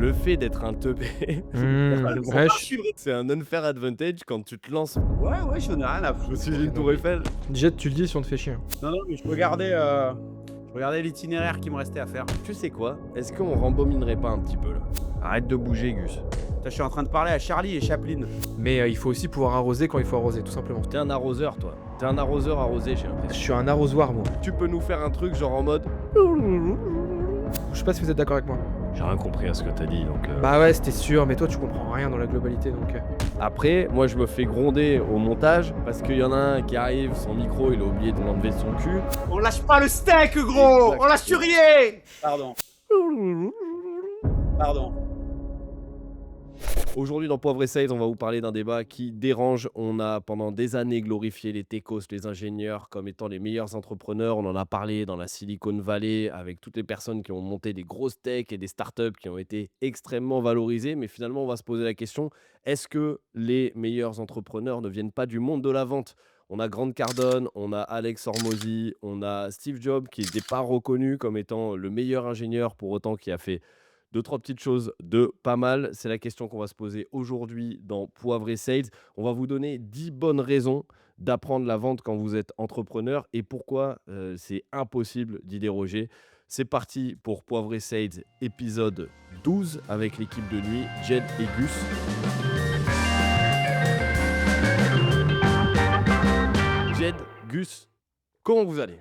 le fait d'être un teubé, littéralement, Ouais, c'est un unfair advantage quand tu te lances Ouais, j'en ai rien à foutre. au-dessus d'une tour Eiffel. Jet, tu le dis si on te fait chier, hein. Non, mais je regardais l'itinéraire qui me restait à faire. Tu sais quoi? Est-ce qu'on rembobinerait pas un petit peu là? Arrête de bouger, Gus. Putain, je suis en train de parler à Charlie et Chaplin. Mais il faut aussi pouvoir arroser quand il faut arroser, tout simplement. T'es un arroseur, toi. T'es un arroseur arrosé, j'ai Je l'impression. suis un arrosoir, moi. Tu peux nous faire un truc genre en mode. Je sais pas si vous êtes d'accord avec moi. J'ai rien compris à ce que t'as dit, donc. Bah ouais, c'était sûr, mais toi tu comprends rien dans la globalité, donc... Après, moi je me fais gronder au montage parce qu'il y en a un qui arrive, son micro, il a oublié de l'enlever de son cul. On lâche pas le steak, gros. Exact. On lâche rien. Pardon. Aujourd'hui dans Poivre et Sales, on va vous parler d'un débat qui dérange. On a pendant des années glorifié les techos, les ingénieurs comme étant les meilleurs entrepreneurs. On en a parlé dans la Silicon Valley avec toutes les personnes qui ont monté des grosses techs et des startups qui ont été extrêmement valorisées. Mais finalement, on va se poser la question, est-ce que les meilleurs entrepreneurs ne viennent pas du monde de la vente? On a Grant Cardone, on a Alex Hormozy, on a Steve Jobs qui n'était pas reconnu comme étant le meilleur ingénieur, pour autant qui a fait deux, trois petites choses de pas mal. C'est la question qu'on va se poser aujourd'hui dans Poivre et Sales. On va vous donner 10 bonnes raisons d'apprendre la vente quand vous êtes entrepreneur et pourquoi c'est impossible d'y déroger. C'est parti pour Poivre et Sales épisode 12 avec l'équipe de nuit, Jed et Gus. Jed, Gus, comment vous allez?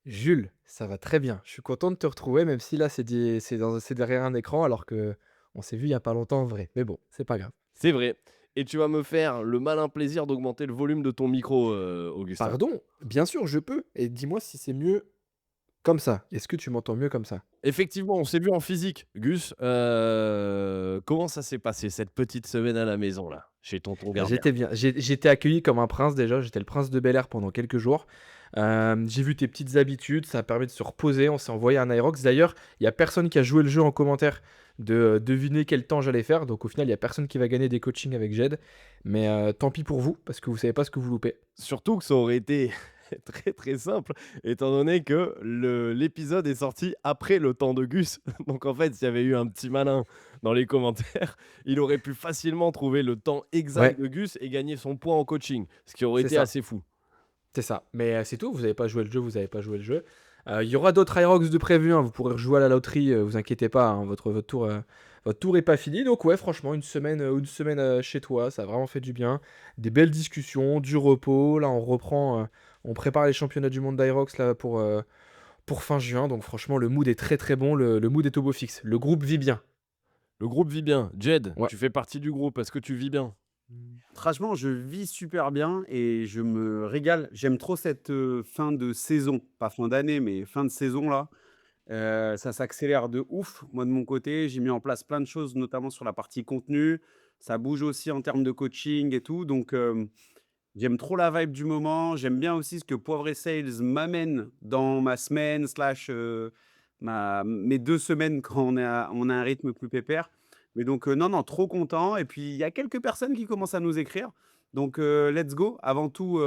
Jules, ça va très bien. Je suis content de te retrouver, même si là c'est derrière un écran, alors que on s'est vu il y a pas longtemps en vrai. Mais bon, c'est pas grave. C'est vrai. Et tu vas me faire le malin plaisir d'augmenter le volume de ton micro, Augustin. Pardon, bien sûr, je peux. Et dis-moi si c'est mieux comme ça. Est-ce que tu m'entends mieux comme ça? Effectivement, on s'est vu en physique. Gus, comment ça s'est passé cette petite semaine à la maison là, chez tonton Gardien? J'étais bien. J'étais accueilli comme un prince déjà. J'étais le prince de Bel-Air pendant quelques jours. J'ai vu tes petites habitudes. Ça a permis de se reposer. On s'est envoyé un Aerox. D'ailleurs, il y a personne qui a joué le jeu en commentaire de deviner quel temps j'allais faire. Donc au final, il y a personne qui va gagner des coachings avec Jed. Mais tant pis pour vous, parce que vous savez pas ce que vous loupez. Surtout que ça aurait été très très simple, étant donné que l'épisode est sorti après le temps de Gus. Donc en fait, s'il y avait eu un petit malin dans les commentaires, il aurait pu facilement trouver le temps exact Ouais, de Gus et gagner son point en coaching, ce qui aurait c'est été ça. assez fou. C'est ça. Mais c'est tout. Vous avez pas joué le jeu. Vous avez pas joué le jeu. Il y aura d'autres Aerox de prévus, hein. Vous pourrez rejouer à la loterie. Vous inquiétez pas, hein. Votre tour est pas fini. Donc ouais, franchement, une semaine chez toi, ça a vraiment fait du bien. Des belles discussions, du repos. Là, on reprend. On prépare les championnats du monde d'Aerox là pour fin juin. Donc franchement, le mood est très très bon. Le mood est au beau fixe. Le groupe vit bien. Le groupe vit bien. Jed, Ouais. tu fais partie du groupe. Est-ce que tu vis bien? Franchement, je vis super bien et je me régale. J'aime trop cette fin de saison, pas fin d'année, mais fin de saison là. Ça s'accélère de ouf. Moi, de mon côté, j'ai mis en place plein de choses, notamment sur la partie contenu. Ça bouge aussi en termes de coaching et tout. Donc, j'aime trop la vibe du moment. J'aime bien aussi ce que Poivre et Sales m'amène dans ma semaine, slash mes 2 semaines quand on a un rythme plus pépère. Mais donc, non, trop content. Et puis, il y a quelques personnes qui commencent à nous écrire. Donc, let's go. Avant tout,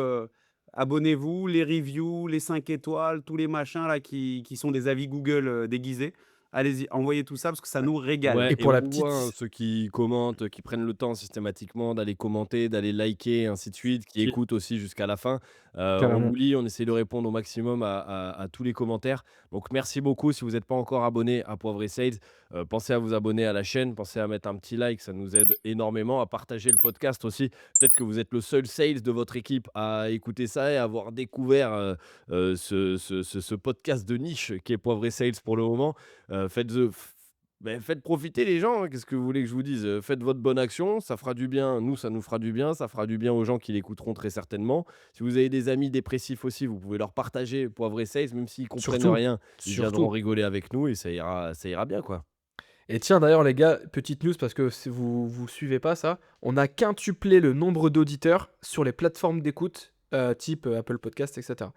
abonnez-vous, les reviews, les 5 étoiles, tous les machins là qui sont des avis Google déguisés. Allez-y, envoyez tout ça parce que ça nous régale. Ouais, Et et pour on la vous voit, hein, petite. ceux qui commentent, qui prennent le temps systématiquement d'aller commenter, d'aller liker, ainsi de suite, qui écoutent aussi jusqu'à la fin. On Carrément. nous lit, on essaie de répondre au maximum à tous les commentaires. Donc merci beaucoup. Si vous n'êtes pas encore abonné à Poivre et Sales, pensez à vous abonner à la chaîne, pensez à mettre un petit like, ça nous aide énormément, à partager le podcast aussi. Peut-être que vous êtes le seul sales de votre équipe à écouter ça et à avoir découvert ce podcast de niche qui est Poivre et Sales pour le moment. Faites profiter les gens, hein. Qu'est-ce que vous voulez que je vous dise? Faites votre bonne action, ça fera du bien, nous ça nous fera du bien, ça fera du bien aux gens qui l'écouteront très certainement. Si vous avez des amis dépressifs aussi, vous pouvez leur partager Poivre et Sales, même s'ils comprennent Surtout. rien, ils viendront Surtout. rigoler avec nous et ça ira bien, quoi. Et tiens, d'ailleurs, les gars, petite news parce que si vous suivez pas ça, on a quintuplé le nombre d'auditeurs sur les plateformes d'écoute, type Apple Podcast, etc.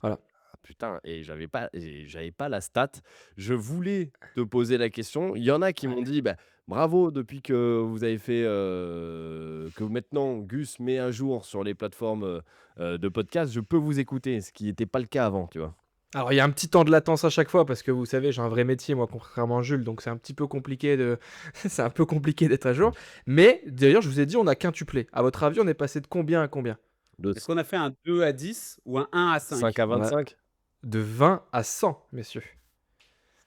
Voilà. Ah putain, et j'avais pas la stat. Je voulais te poser la question. Il y en a qui m'ont dit, bah, bravo, depuis que vous avez fait, que maintenant Gus met à jour sur les plateformes de podcast, je peux vous écouter, ce qui n'était pas le cas avant, tu vois. Alors, il y a un petit temps de latence à chaque fois parce que vous savez, j'ai un vrai métier, moi, contrairement à Jules, donc c'est un petit peu compliqué de c'est un peu compliqué d'être à jour. Mais d'ailleurs, je vous ai dit, on a quintuplé. À votre avis, on est passé de combien à combien? De Est-ce qu'on a fait un 2 à 10 ou un 1 à 5 5? à On a 25. de 20 à 100, messieurs.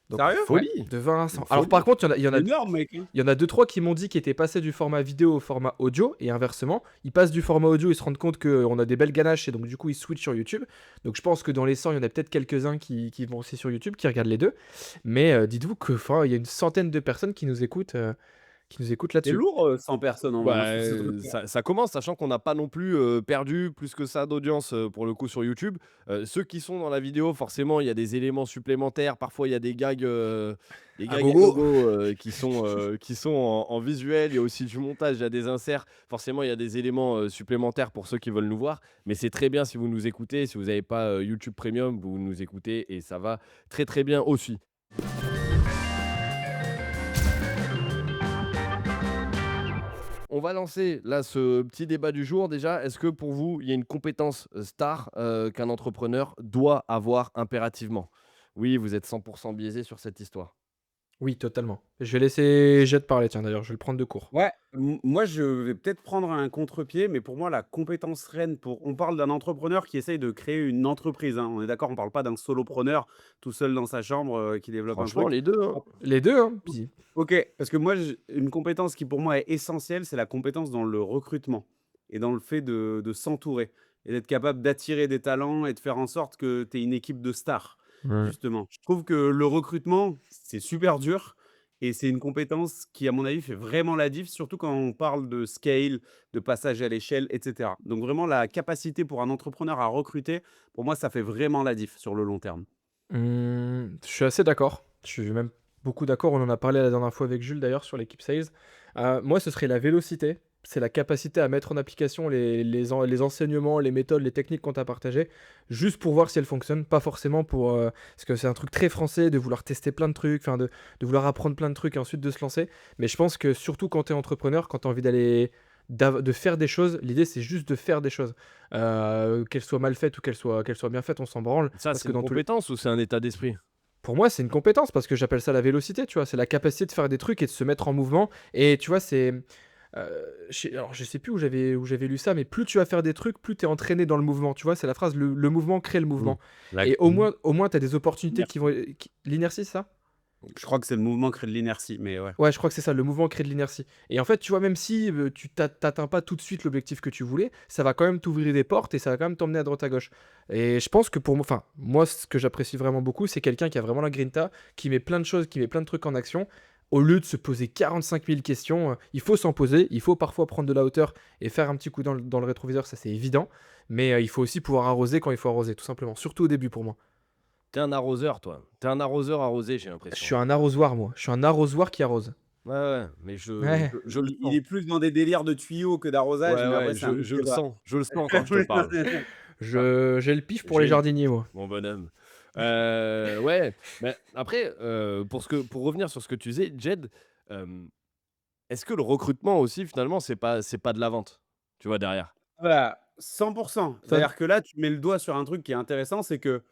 Donc, Une Sérieux? ouais, folie! de 20 à Une 100. Alors, par folie! contre, C'est énorme, mec, hein. il y en a 2-3 qui m'ont dit qu'ils étaient passés du format vidéo au format audio et inversement. Ils passent du format audio, ils se rendent compte qu'on a des belles ganaches et donc du coup ils switchent sur YouTube. Donc je pense que dans les 100, il y en a peut-être quelques-uns qui vont aussi sur YouTube, qui regardent les deux. Mais dites-vous que il y a une centaine de personnes qui nous écoutent C'est là-dessus. lourd, 100 personnes en vrai, hein, Bah, sur ce truc-là. ça commence, sachant qu'on n'a pas non plus, perdu plus que ça d'audience, pour le coup sur YouTube. Ceux qui sont dans la vidéo, forcément, il y a des éléments supplémentaires. Parfois, il y a des À gags à gogo. gogo, qui sont en visuel. Il y a aussi du montage, il y a des inserts. Forcément, il y a des éléments, supplémentaires pour ceux qui veulent nous voir. Mais c'est très bien si vous nous écoutez. Si vous n'avez pas, YouTube Premium, vous nous écoutez et ça va très, très bien aussi. On va lancer là ce petit débat du jour déjà. Est-ce que pour vous, il y a une compétence star qu'un entrepreneur doit avoir impérativement? Oui, vous êtes 100% biaisé sur cette histoire. Oui, totalement. Je vais laisser Jet parler, tiens d'ailleurs, je vais le prendre de court. Ouais, moi, je vais peut-être prendre un contre-pied, mais pour moi, la compétence reine on parle d'un entrepreneur qui essaye de créer une entreprise, hein. On est d'accord, on parle pas d'un solopreneur tout seul dans sa chambre, qui développe un Franchement, truc. les deux, hein. Hop, Les deux, hein. OK, parce que moi, une compétence qui pour moi est essentielle, c'est la compétence dans le recrutement et dans le fait de s'entourer et d'être capable d'attirer des talents et de faire en sorte que tu aies une équipe de stars, Ouais. justement. Je trouve que le recrutement, c'est super dur et c'est une compétence qui, à mon avis, fait vraiment la diff, surtout quand on parle de scale, de passage à l'échelle, et cetera. Donc vraiment, la capacité pour un entrepreneur à recruter, pour moi, ça fait vraiment la diff sur le long terme. Je suis assez d'accord. Je suis même beaucoup d'accord. On en a parlé la dernière fois avec Jules d'ailleurs sur l'équipe sales. Moi, ce serait la vélocité. C'est la capacité à mettre en application les enseignements, les méthodes, les techniques qu'on t'a partagées, juste pour voir si elles fonctionnent, pas forcément pour... parce que c'est un truc très français de vouloir tester plein de trucs, enfin de vouloir apprendre plein de trucs et ensuite de se lancer. Mais je pense que surtout quand tu es entrepreneur, quand tu as envie de faire des choses, l'idée c'est juste de faire des choses. Qu'elles soient mal faites ou qu'elles soient bien faites, on s'en branle. Ça, Parce c'est que une dans tous les compétence ou c'est un état d'esprit? pour moi, c'est une compétence parce que j'appelle ça la vélocité, tu vois? C'est la capacité de faire des trucs et de se mettre en mouvement et tu vois, alors je sais plus où j'avais lu ça, mais plus tu vas faire des trucs, plus tu es entraîné dans le mouvement, tu vois? C'est la phrase: «Le mouvement crée le Mmh. mouvement» La et au moins tu as des opportunités qui vont l'inertie, c'est ça? Je crois que c'est le mouvement crée de l'inertie, mais ouais. Ouais, je crois que c'est ça, le mouvement crée de l'inertie et en fait, tu vois, même si, tu t'atteins pas tout de suite l'objectif que tu voulais, ça va quand même t'ouvrir des portes et ça va quand même t'emmener à droite à gauche et je pense que pour moi enfin, moi, ce que j'apprécie vraiment beaucoup, c'est quelqu'un qui a vraiment la grinta, qui met plein de choses, qui met plein de trucs en action, au lieu de se poser 45 000 questions, il faut s'en poser, il faut parfois prendre de la hauteur et faire un petit coup dans le rétroviseur, ça c'est évident, mais il faut aussi pouvoir arroser quand il faut arroser, tout simplement, surtout au début pour moi. T'es un arroseur, toi. T'es un arroseur arrosé, j'ai Je l'impression. suis un arrosoir, moi, je suis un arrosoir qui arrose. Ouais, ouais, mais Ouais. je le Il sens. est plus dans des délires de tuyaux que d'arrosage, Ouais, mais ouais, après c'est un autre débat. je le sens quand je te parle. J'ai le pif pour les J'ai jardiniers, moi. mon bonhomme. Ouais, mais après, pour revenir sur ce que tu disais, Jed, hem, est-ce que le recrutement aussi finalement c'est pas de la vente? Tu vois derrière? Voilà, 100. Ça C'est-à-dire que là, tu mets le doigt sur un truc qui est intéressant, c'est que,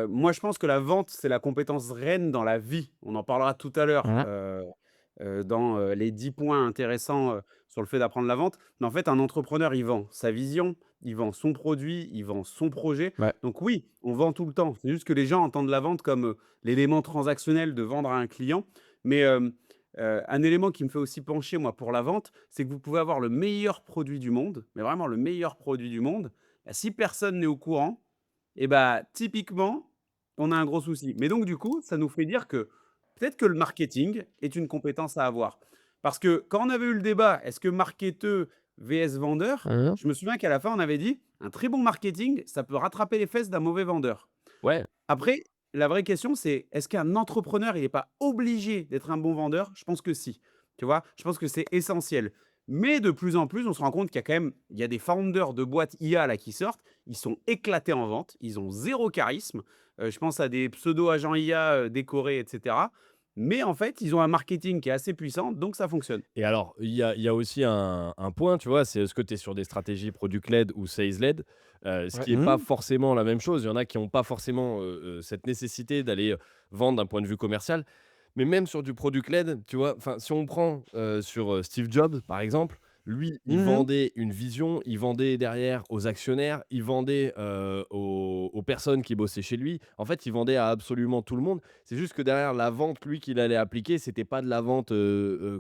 moi je pense que la vente, c'est la compétence reine dans la vie. On en parlera tout à l'heure, ouais. dans, les 10 points intéressants, sur le fait d'apprendre la vente. Mais en fait, un entrepreneur, il vend sa vision, il vend son produit, il vend son projet. Ouais. Donc oui, on vend tout le temps. C'est juste que les gens entendent la vente comme, l'élément transactionnel de vendre à un client. Mais, un élément qui me fait aussi pencher, moi, pour la vente, c'est que vous pouvez avoir le meilleur produit du monde, mais vraiment le meilleur produit du monde. Bah, si personne n'est au courant, et bah, typiquement, on a un gros souci. Mais donc du coup, ça nous fait dire que peut-être que le marketing est une compétence à avoir. Parce que quand on avait eu le débat, est-ce que marketeur vs vendeur, Hein? je me souviens qu'à la fin, on avait dit, un très bon marketing, ça peut rattraper les fesses d'un mauvais vendeur. Ouais. Après, la vraie question, c'est est-ce qu'un entrepreneur, il n'est pas obligé d'être un bon vendeur? Je pense que si. Tu vois? Je pense que c'est essentiel. Mais de plus en plus, on se rend compte qu'il y a quand même il y a des founders de boîtes IA là qui sortent, ils sont éclatés en vente, ils ont zéro charisme. Je pense à des pseudo agents IA, décorés et cetera. mais en fait, ils ont un marketing qui est assez puissant, donc ça fonctionne. Et alors, il y a aussi un point, tu vois, c'est est-ce que tu es sur des stratégies product-led ou sales-led? Ce Ouais. qui est pas forcément la même chose. Il y en a qui ont pas forcément, cette nécessité d'aller, vendre d'un point de vue commercial. Mais même sur du product-led, tu vois? Enfin, si on prend, sur, Steve Jobs, par exemple, lui, il Mmh. vendait une vision, il vendait derrière aux actionnaires, il vendait, aux personnes qui bossaient chez lui. En fait, il vendait à absolument tout le monde. C'est juste que derrière la vente, lui, qu'il allait appliquer, c'était pas de la vente,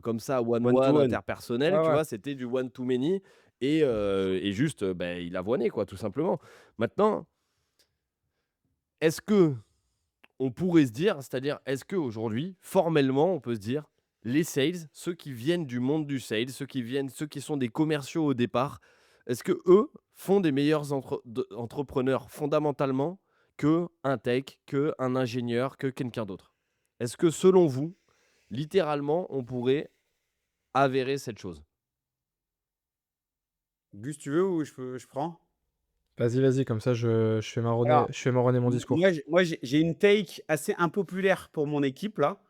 comme ça one One to one one. interpersonnelle, Ouais, tu ouais. vois? C'était du one to many et juste, il avoinait quoi, tout simplement. Maintenant, est-ce que on pourrait se dire, c'est-à-dire, est-ce qu'aujourd'hui, formellement, on peut se dire, les sales, ceux qui viennent du monde du sales, ceux qui sont des commerciaux au départ, est-ce que eux font des meilleurs entrepreneurs fondamentalement que un tech, que un ingénieur, que quelqu'un d'autre? Est-ce que selon vous, littéralement, on pourrait avérer cette chose? Gus, tu veux ou je prends? Vas-y, vas-y, comme ça Alors, je fais marronner mon discours. j'ai une take assez impopulaire pour mon équipe là,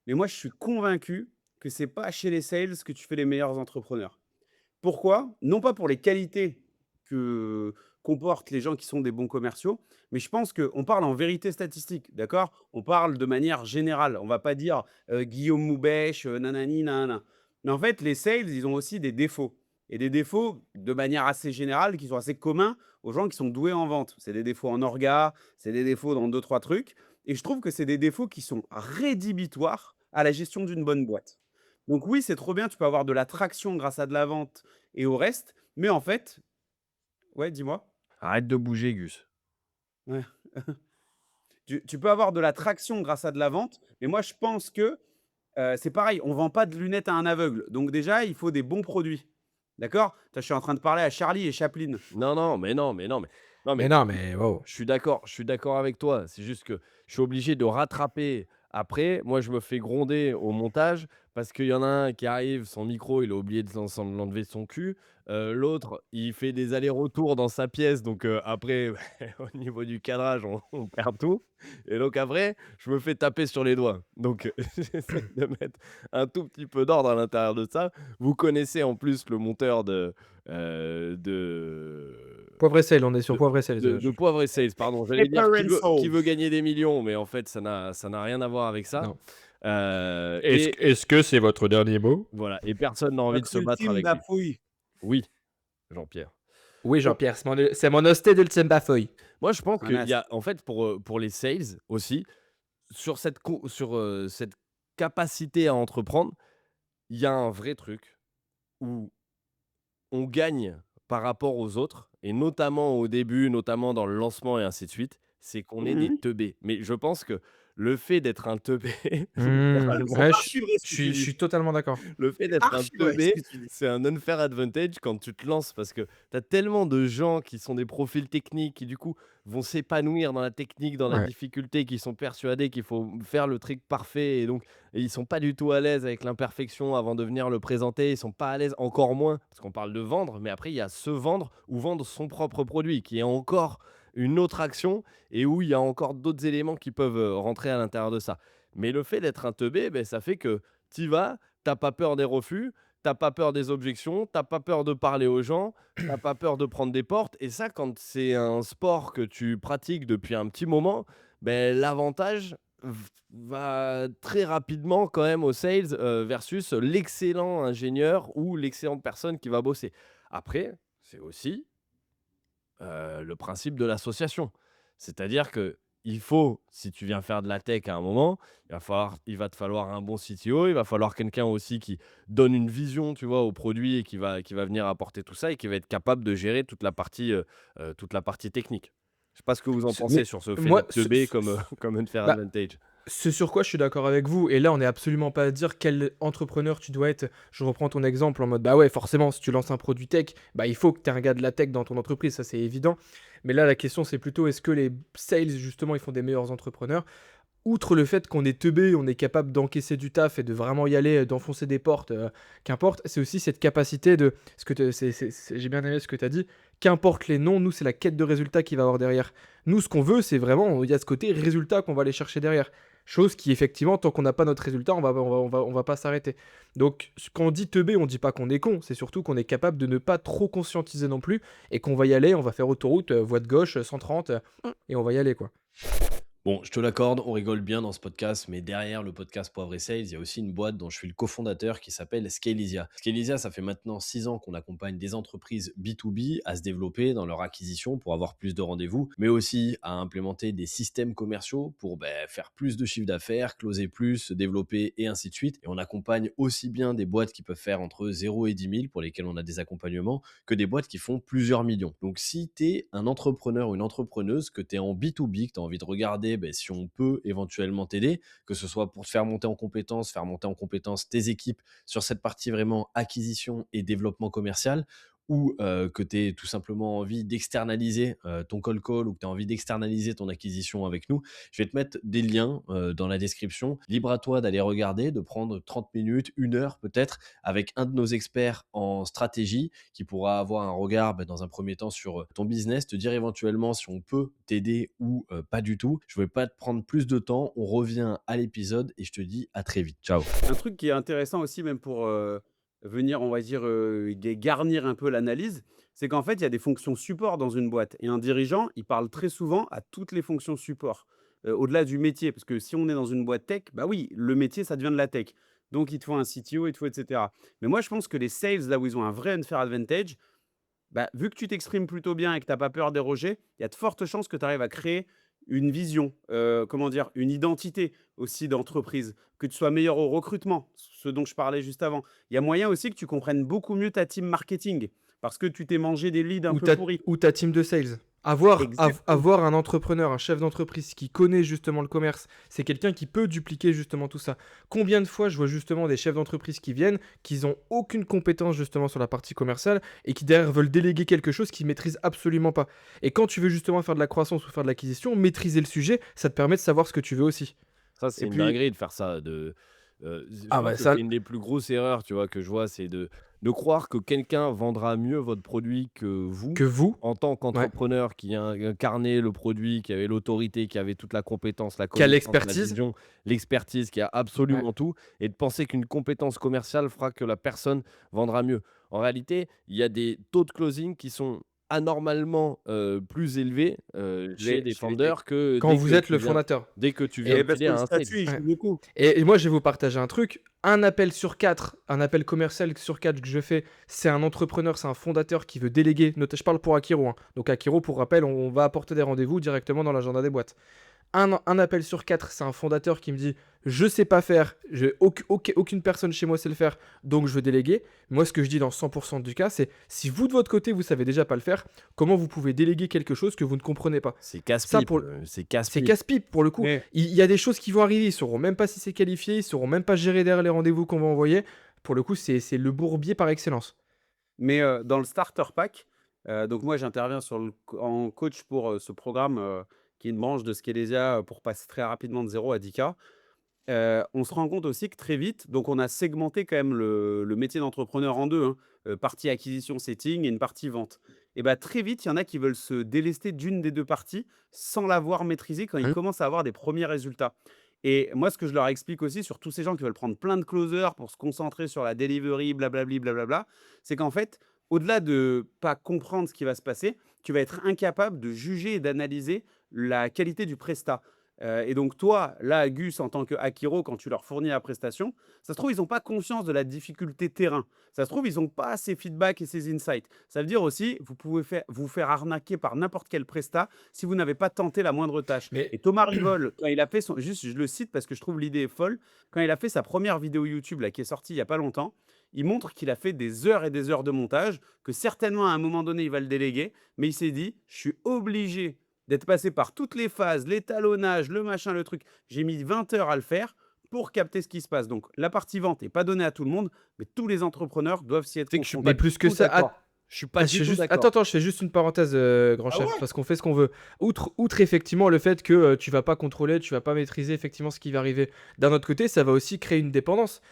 mais moi je suis convaincu que c'est pas chez les sales que tu fais les meilleurs entrepreneurs. Pourquoi? Non pas pour les qualités que comportent les gens qui sont des bons commerciaux, mais je pense qu'on parle en vérité statistique, d'accord? On parle de manière générale. On va pas dire, Guillaume Moubèche, nanani nanana. Mais en fait, les sales, ils ont aussi des défauts et des défauts de manière assez générale qui sont assez communs aux gens qui sont doués en vente. C'est des défauts en orga, c'est des défauts dans deux trois trucs et je trouve que c'est des défauts qui sont rédhibitoires à la gestion d'une bonne boîte. Donc oui, c'est trop bien, tu peux avoir de l'attraction grâce à de la vente et au reste, mais en fait ouais, dis-moi? Arrête de bouger, Gus. Ouais. Tu peux avoir de l'attraction grâce à de la vente, mais moi je pense que, c'est pareil, on vend pas de lunettes à un aveugle, donc déjà il faut des bons produits. D'accord? Tu Je suis en train de parler à Charlie et Chaplin. Non, non, mais non, mais non, mais non, Mais mais non, mais wow. je suis d'accord avec toi. C'est juste que je suis obligé de rattraper après. Moi, je me fais gronder au montage parce qu'il y en a un qui arrive, son micro, il a oublié de l'enlever de son cul. L'autre, il fait des allers-retours dans sa pièce. Donc après, au niveau du cadrage, on perd tout. Et donc après, je me fais taper sur les doigts. Donc j'essaie de mettre un tout petit peu d'ordre à l'intérieur de ça. Vous connaissez en plus le monteur de Poivre et sel, on est sur de poivre et sel, de Poivre et Sales, pardon. J'allais dire Pepper and qui veut Sauce. gagner des millions, mais en fait, ça n'a rien à voir avec ça. non. Et Est-ce que c'est votre dernier mot? voilà, et personne n'a envie de Notre se battre ultime avec lui. bafouille. Oui, Jean-Pierre. Oui, Donc Jean-Pierre, c'est mon hosté de Tsembafoy. moi, je pense qu'il y Ananas. a en fait, pour les sales aussi, sur cette capacité à entreprendre, il y a un vrai truc où on gagne par rapport aux autres et notamment au début, notamment dans le lancement et ainsi de suite, c'est qu'on est des Mmh. teubés. Mais je pense que le fait d'être un teubé, Ah, Mmh, c'est ouais, archi vrai ce que tu je dis. suis totalement d'accord. le fait C'est d'être un archi vrai ce teubé, que tu dis. c'est un unfair advantage quand tu te lances parce que tu as tellement de gens qui sont des profils techniques qui du coup vont s'épanouir dans la technique, dans la Ouais. difficulté, qui sont persuadés qu'il faut faire le truc parfait et ils sont pas du tout à l'aise avec l'imperfection avant de venir le présenter, ils sont pas à l'aise encore moins parce qu'on parle de vendre, mais après il y a se vendre ou vendre son propre produit qui est encore une autre action et où il y a encore d'autres éléments qui peuvent rentrer à l'intérieur de ça. Mais le fait d'être un teubé, ça fait que tu vas, t'as pas peur des refus, t'as pas peur des objections, t'as pas peur de parler aux gens, t'as pas peur de prendre des portes. Et ça, quand c'est un sport que tu pratiques depuis un petit moment, l'avantage va très rapidement quand même au sales versus l'excellent ingénieur ou l'excellente personne qui va bosser. Après, c'est aussi le principe de l'association. C'est-à-dire que il faut, si tu viens faire de la tech à un moment, il va te falloir un bon CTO, il va falloir quelqu'un aussi qui donne une vision, tu vois, au produit et qui va venir apporter tout ça et qui va être capable de gérer toute la partie technique. Je sais pas ce que vous en pensez Mais sur ce fait moi, d'être teubé comme, comme unfair bah, advantage. ce sur quoi je suis d'accord avec vous, et là on n'est absolument pas à dire quel entrepreneur tu dois être. Je reprends ton exemple en mode bah ouais, forcément, si tu lances un produit tech, bah il faut que tu aies un gars de la tech dans ton entreprise, ça c'est évident. Mais là la question c'est plutôt est-ce que les sales justement ils font des meilleurs entrepreneurs? Outre le fait qu'on est teubé, on est capable d'encaisser du taf et de vraiment y aller, d'enfoncer des portes, qu'importe, c'est aussi cette capacité de ce que j'ai bien aimé ce que tu as dit, qu'importe les noms, nous, c'est la quête de résultats qu'il va y avoir derrière. Nous, ce qu'on veut, c'est vraiment, il y a ce côté résultat qu'on va aller chercher derrière. Chose qui, effectivement, tant qu'on n'a pas notre résultat, on va pas s'arrêter. Donc, quand on dit teubé, on dit pas qu'on est con, c'est surtout qu'on est capable de ne pas trop conscientiser non plus et qu'on va y aller, on va faire autoroute, voie de gauche, 130, et on va y aller, quoi. Bon, je te l'accorde, on rigole bien dans ce podcast, mais derrière le podcast Poivre et Sales, il y a aussi une boîte dont je suis le cofondateur qui s'appelle Scalisia. Scalisia, ça fait maintenant 6 ans qu'on accompagne des entreprises B2B à se développer dans leur acquisition pour avoir plus de rendez-vous, mais aussi à implémenter des systèmes commerciaux pour faire plus de chiffre d'affaires, closer plus, se développer et ainsi de suite. Et on accompagne aussi bien des boîtes qui peuvent faire entre 0 et 10 000 pour lesquelles on a des accompagnements que des boîtes qui font plusieurs millions. Donc si tu es un entrepreneur ou une entrepreneuse, que tu es en B2B, que tu as envie de regarder si on peut éventuellement t'aider, que ce soit pour te faire monter en compétence tes équipes sur cette partie vraiment acquisition et développement commercial, ou que tu aies tout simplement envie d'externaliser ton cold call ou que tu as envie d'externaliser ton acquisition avec nous, je vais te mettre des liens dans la description. Libre à toi d'aller regarder, de prendre 30 minutes, 1 heure peut-être, avec un de nos experts en stratégie qui pourra avoir un regard dans un premier temps sur ton business, te dire éventuellement si on peut t'aider ou pas du tout. Je ne vais pas te prendre plus de temps, on revient à l'épisode et je te dis à très vite. Ciao. Un truc qui est intéressant aussi, même pour venir, on va dire, garnir un peu l'analyse, c'est qu'en fait, il y a des fonctions support dans une boîte. Et un dirigeant, il parle très souvent à toutes les fonctions support, au-delà du métier. Parce que si on est dans une boîte tech, bah oui, le métier, ça devient de la tech. Donc, il te faut un CTO, il te faut, etc. Mais moi, je pense que les sales, là où ils ont un vrai unfair advantage, bah, vu que tu t'exprimes plutôt bien et que tu as pas peur d'éroger, il y a de fortes chances que tu arrives à créer une vision, comment dire? Une identité aussi d'entreprise, que tu sois meilleur au recrutement, ce dont je parlais juste avant. Il y a moyen aussi que tu comprennes beaucoup mieux ta team marketing, parce que tu t'es mangé des leads un Ou peu pourris. ta team de sales. Exactement. Avoir un entrepreneur, un chef d'entreprise qui connaît justement le commerce, c'est quelqu'un qui peut dupliquer justement tout ça. Combien de fois je vois justement des chefs d'entreprise qui viennent, qui n'ont aucune compétence justement sur la partie commerciale et qui derrière veulent déléguer quelque chose qu'ils maîtrisent absolument pas. Et quand tu veux justement faire de la croissance ou faire de l'acquisition, maîtriser le sujet, ça te permet de savoir ce que tu veux aussi. Ça, c'est Et une puis, dinguerie de faire ça. Je ah pense bah que ça, c'est une des plus grosses erreurs, tu vois, que je vois, c'est de croire que quelqu'un vendra mieux votre produit que vous, que vous, en tant ouais, qu'entrepreneur qui a incarné le produit, qui avait l'autorité, qui avait toute la compétence, la qui a connaissance, la l'expertise, vision, l'expertise, qui a ouais. absolument tout, et de penser qu'une compétence commerciale fera que la personne vendra mieux. En réalité, il y a des taux de closing qui sont anormalement plus élevés chez des Je vais founders que Quand vous êtes le fondateur. dès que tu viens et de parce filer que à le un sales. statut, il Ouais. joue beaucoup. Et moi, je vais vous partager un truc. Un appel sur 4, un appel commercial sur 4 que je fais, c'est un entrepreneur, c'est un fondateur qui veut déléguer. Je parle pour Akiro, hein. Donc Akiro, pour rappel, on va apporter des rendez-vous directement dans l'agenda des boîtes. Un appel sur 4, c'est un fondateur qui me dit je sais pas faire, aucune personne chez moi sait le faire, donc je veux déléguer. Moi, ce que je dis dans 100% du cas, c'est si vous de votre côté, vous savez déjà pas le faire, comment vous pouvez déléguer quelque chose que vous ne comprenez pas? C'est Ça, casse-pipe, pour, c'est c'est casse-pipe. casse-pipe pour le coup. Mais Il y a des choses qui vont arriver, ils sauront même pas si c'est qualifié, ils sauront même pas gérer derrière les rendez-vous qu'on va envoyer. Pour le coup, c'est le bourbier par excellence. dans le starter pack, donc moi j'interviens en coach pour, ce programme, qui est une branche de Scalesia, pour passer très rapidement de 0 à 10 K. On se rend compte aussi que très vite, donc on a segmenté quand même le métier d'entrepreneur en 2, hein, partie acquisition setting et une partie vente. Et bah, très vite, il y en a qui veulent se délester d'une des 2 parties sans l'avoir maîtrisée quand ils Hein. commencent à avoir des premiers résultats. Et moi, ce que je leur explique aussi sur tous ces gens qui veulent prendre plein de closers pour se concentrer sur la delivery, blablabli, blablabla, c'est qu'en fait, au-delà de pas comprendre ce qui va se passer, tu vas être incapable de juger et d'analyser la qualité du prestat. Et donc toi, là, Gus, en tant qu'Akiro, quand tu leur fournis la prestation, ça se trouve, ils ont pas conscience de la difficulté terrain. Ça se trouve, ils ont pas ces feedbacks et ces insights. Ça veut dire aussi, vous pouvez vous faire arnaquer par n'importe quel prestat si vous n'avez pas tenté la moindre tâche. Mais Et Thomas Rivol, quand il a fait juste, je le cite parce que je trouve l'idée est folle, quand il a fait sa première vidéo YouTube là, qui est sortie il y a pas longtemps, il montre qu'il a fait des heures et des heures de montage, que certainement à un moment donné, il va le déléguer, mais il s'est dit, je suis obligé d'être passé par toutes les phases, l'étalonnage, le machin, le truc. J'ai mis 20 heures à le faire pour capter ce qui se passe. Donc la partie vente n'est pas donnée à tout le monde, mais tous les entrepreneurs doivent s'y être Tu sais que je suis confrontés. mais plus que Tout ça, d'accord. Je suis pas Ah, je du fais tout juste attends, d'accord. attends, je fais juste une parenthèse, grand Ah chef, ouais? parce qu'on fait ce qu'on veut. Outre effectivement le fait que, tu vas pas contrôler, tu vas pas maîtriser effectivement ce qui va arriver. D'un autre côté, ça va aussi créer une dépendance.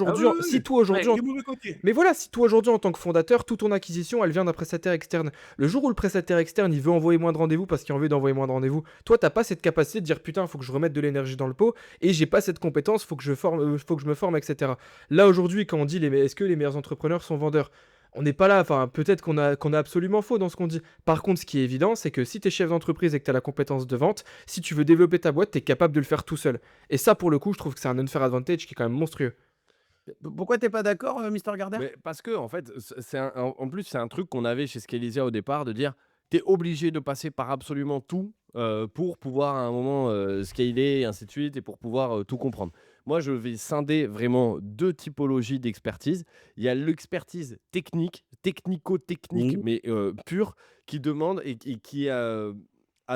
Ah oui, oui, Si oui. toi Ouais, aujourd'hui en les mauvais côtés. mais voilà, si toi aujourd'hui en tant que fondateur, toute ton acquisition, elle vient d'un prestataire externe. Le jour où le prestataire externe, il veut envoyer moins de rendez-vous parce qu'il a envie d'envoyer moins de rendez-vous, toi, t'as pas cette capacité de dire putain, faut que je remette de l'énergie dans le pot et j'ai pas cette compétence, faut que je me forme, etc. Là aujourd'hui, quand on dit est-ce que les meilleurs entrepreneurs sont vendeurs? On n'est pas là, enfin peut-être qu'on a absolument faux dans ce qu'on dit. Par contre, ce qui est évident, c'est que si tu es chef d'entreprise et que tu as la compétence de vente, si tu veux développer ta boîte, tu es capable de le faire tout seul. Et ça, pour le coup, je trouve que c'est un unfair advantage qui est quand même monstrueux. Pourquoi t'es pas d'accord, Mister Garder? Mais parce que en fait, c'est en plus, c'est un truc qu'on avait chez Scalisia au départ de dire: «Tu es obligé de passer par absolument tout, pour pouvoir à un moment, scaler et ainsi de suite et pour pouvoir, tout comprendre». Moi, je vais scinder vraiment 2 typologies d'expertise. Il y a l'expertise technique, technico-technique, Mmh. mais pure, qui demande et qui a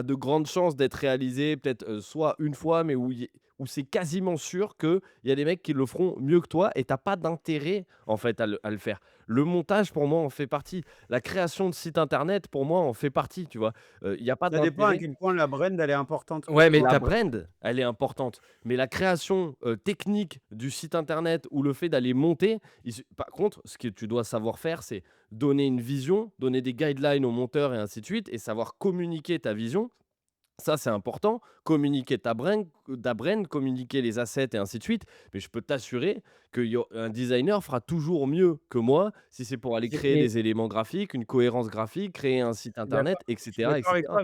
de grandes chances d'être réalisée peut-être, soit une fois, mais où c'est quasiment sûr qu'il y a des mecs qui le feront mieux que toi et tu as pas d'intérêt, en fait, à le faire. Le montage, pour moi, en fait partie. La création de sites internet, pour moi, en fait partie, tu vois? Il y a pas Ça dépend à d'intérêt. quel point la brand, elle est importante pour Ouais, mais toi. La t'as pas. brand, elle est importante, mais la création, technique du site internet ou le fait d'aller monter, par contre, ce que tu dois savoir faire, c'est donner une vision, donner des guidelines aux monteurs et ainsi de suite et savoir communiquer ta vision. Ça, c'est important. Communiquer ta brand, communiquer les assets et ainsi de suite. Mais je peux t'assurer qu'un designer fera toujours mieux que moi si c'est pour aller créer Mais des éléments graphiques, une cohérence graphique, créer un site Je suis d'accord internet, et je suis cetera, et d'accord avec cetera. toi,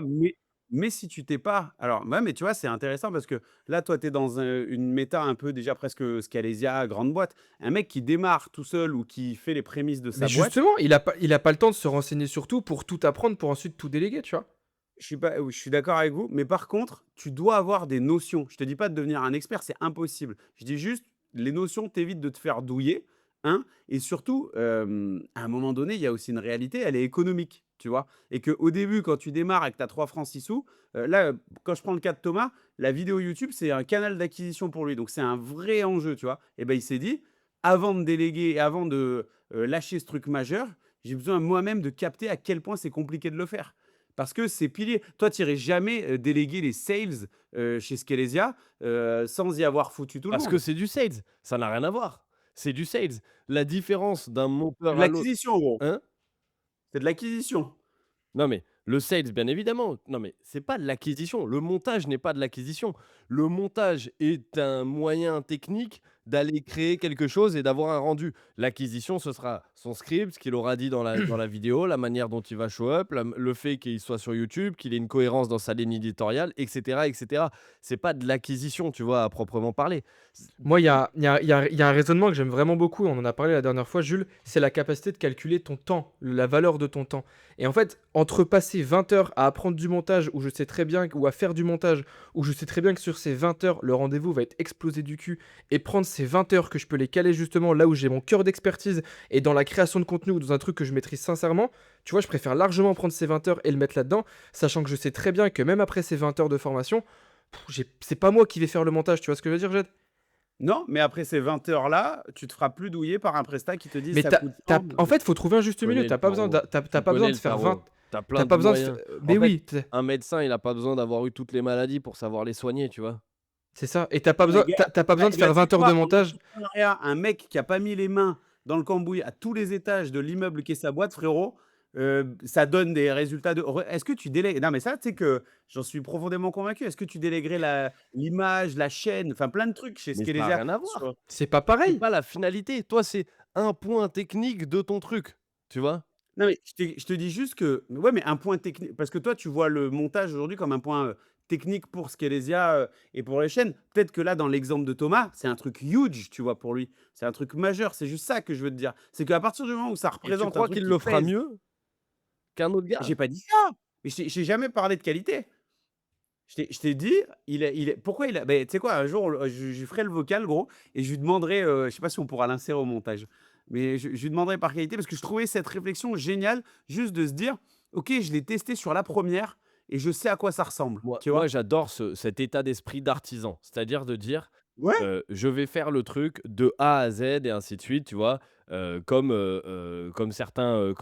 mais si tu t'es pas alors ouais, mais tu vois, c'est intéressant parce que là, toi, tu es dans une méta un peu déjà presque Scalesia, grande boîte. Un mec qui démarre tout seul ou qui fait les prémices de mais sa boîte, justement, il a pas le temps de se renseigner sur tout pour tout apprendre pour ensuite tout déléguer, tu vois? je suis pas oui, je suis d'accord avec vous, mais par contre, tu dois avoir des notions. Je te dis pas de devenir un expert, c'est impossible. Je dis juste, les notions t'évitent de te faire douiller, et surtout, à un moment donné, il y a aussi une réalité, elle est économique, tu vois? Et qu'au début, quand tu démarres et que tu as 3 francs 6 sous, là, quand je prends le cas de Thomas, la vidéo YouTube, c'est un canal d'acquisition pour lui, donc c'est un vrai enjeu, tu vois? Et ben, il s'est dit: «Avant de déléguer et avant de, lâcher ce truc majeur, j'ai besoin moi-même de capter à quel point c'est compliqué de le faire». Parce que c'est pilier. Toi, tu irais jamais, déléguer les sales, chez Scalesia, sans y avoir foutu tout le Parce que monde. c'est du sales, ça n'a rien à voir. C'est du sales. La différence d'un C'est de monteur à l'autre, l'acquisition, en gros. hein? C'est de l'acquisition. Non, mais le sales, bien évidemment. Non, mais c'est pas de l'acquisition. Le montage n'est pas de l'acquisition. Le montage est un moyen technique d'aller créer quelque chose et d'avoir un rendu. L'acquisition, ce sera son script, ce qu'il aura dit dans la vidéo, la manière dont il va show up, le fait qu'il soit sur YouTube, qu'il ait une cohérence dans sa ligne éditoriale, etc., etc. C'est pas de l'acquisition, tu vois, à proprement parler. C- Moi, il y a un raisonnement que j'aime vraiment beaucoup, on en a parlé la dernière fois, Jules, c'est la capacité de calculer ton temps, la valeur de ton temps. Et en fait, entre passer 20 heures à apprendre du montage, où je sais très bien, ou à faire du montage, où je sais très bien que sur ces 20 heures, le rendez-vous va être explosé du cul, et prendre ces 20 heures que je peux les caler justement là où j'ai mon cœur d'expertise, et dans la création de contenu, ou dans un truc que je maîtrise sincèrement, tu vois, je préfère largement prendre ces 20 heures et le mettre là-dedans, sachant que je sais très bien que même après ces 20 heures de formation, c'est pas moi qui vais faire le montage, tu vois ce que je veux dire, Jed? Non, mais après ces 20 heures-là, tu te feras plus douiller par un prestat qui te dise: Mais «Ça coûte tant». en fait, faut trouver un juste milieu. Connais le tarot. T'as Tu pas besoin connais de le faire 20. tarot. Tu as T'as plein de pas besoin de moyens. mais En fait, oui, un médecin, il a pas besoin d'avoir eu toutes les maladies pour savoir les soigner, tu vois? c'est ça. Et t'as pas Ouais, besoin, gars, t'as pas besoin de bah, faire tu sais 20 heures de quoi? En montage. entrepreneuriat, un mec qui a pas mis les mains dans le cambouis à tous les étages de l'immeuble qui est sa boîte, frérot, ça donne des résultats de est-ce que tu délègues non, mais ça, tu sais que j'en suis profondément convaincu. Est-ce que tu déléguerais l'image, la chaîne, enfin plein de trucs chez Mais ça a Scalesia rien à voir. sur C'est pas C'est pareil. pas la finalité. Toi, c'est un point technique de ton truc, tu vois? non, mais je te dis juste que ouais, mais un point technique parce que toi, tu vois le montage aujourd'hui comme un point, technique pour Scalesia, et pour les chaînes. Peut-être que là, dans l'exemple de Thomas, c'est un truc huge, tu vois, pour lui. C'est un truc majeur. C'est juste ça que je veux te dire. C'est qu'à partir du moment où ça Et tu représente un crois truc qu'il qui le fera pèse mieux qu'un autre gars? j'ai pas dit ça! Mais je t'ai jamais parlé de qualité. Je t'ai dit, il est pourquoi il a beh, tu sais quoi? Un jour, je lui ferai le vocal gros et je lui demanderai, je sais pas si on pourra l'insérer au montage, mais je lui demanderai par qualité parce que je trouvais cette réflexion géniale, juste de se dire: «OK, je l'ai testé sur la première et je sais à quoi ça ressemble», tu Moi, vois? j'adore cet état d'esprit d'artisan. C'est-à-dire de dire, Ouais, je vais faire le truc de A à Z et ainsi de suite, tu vois? comme certains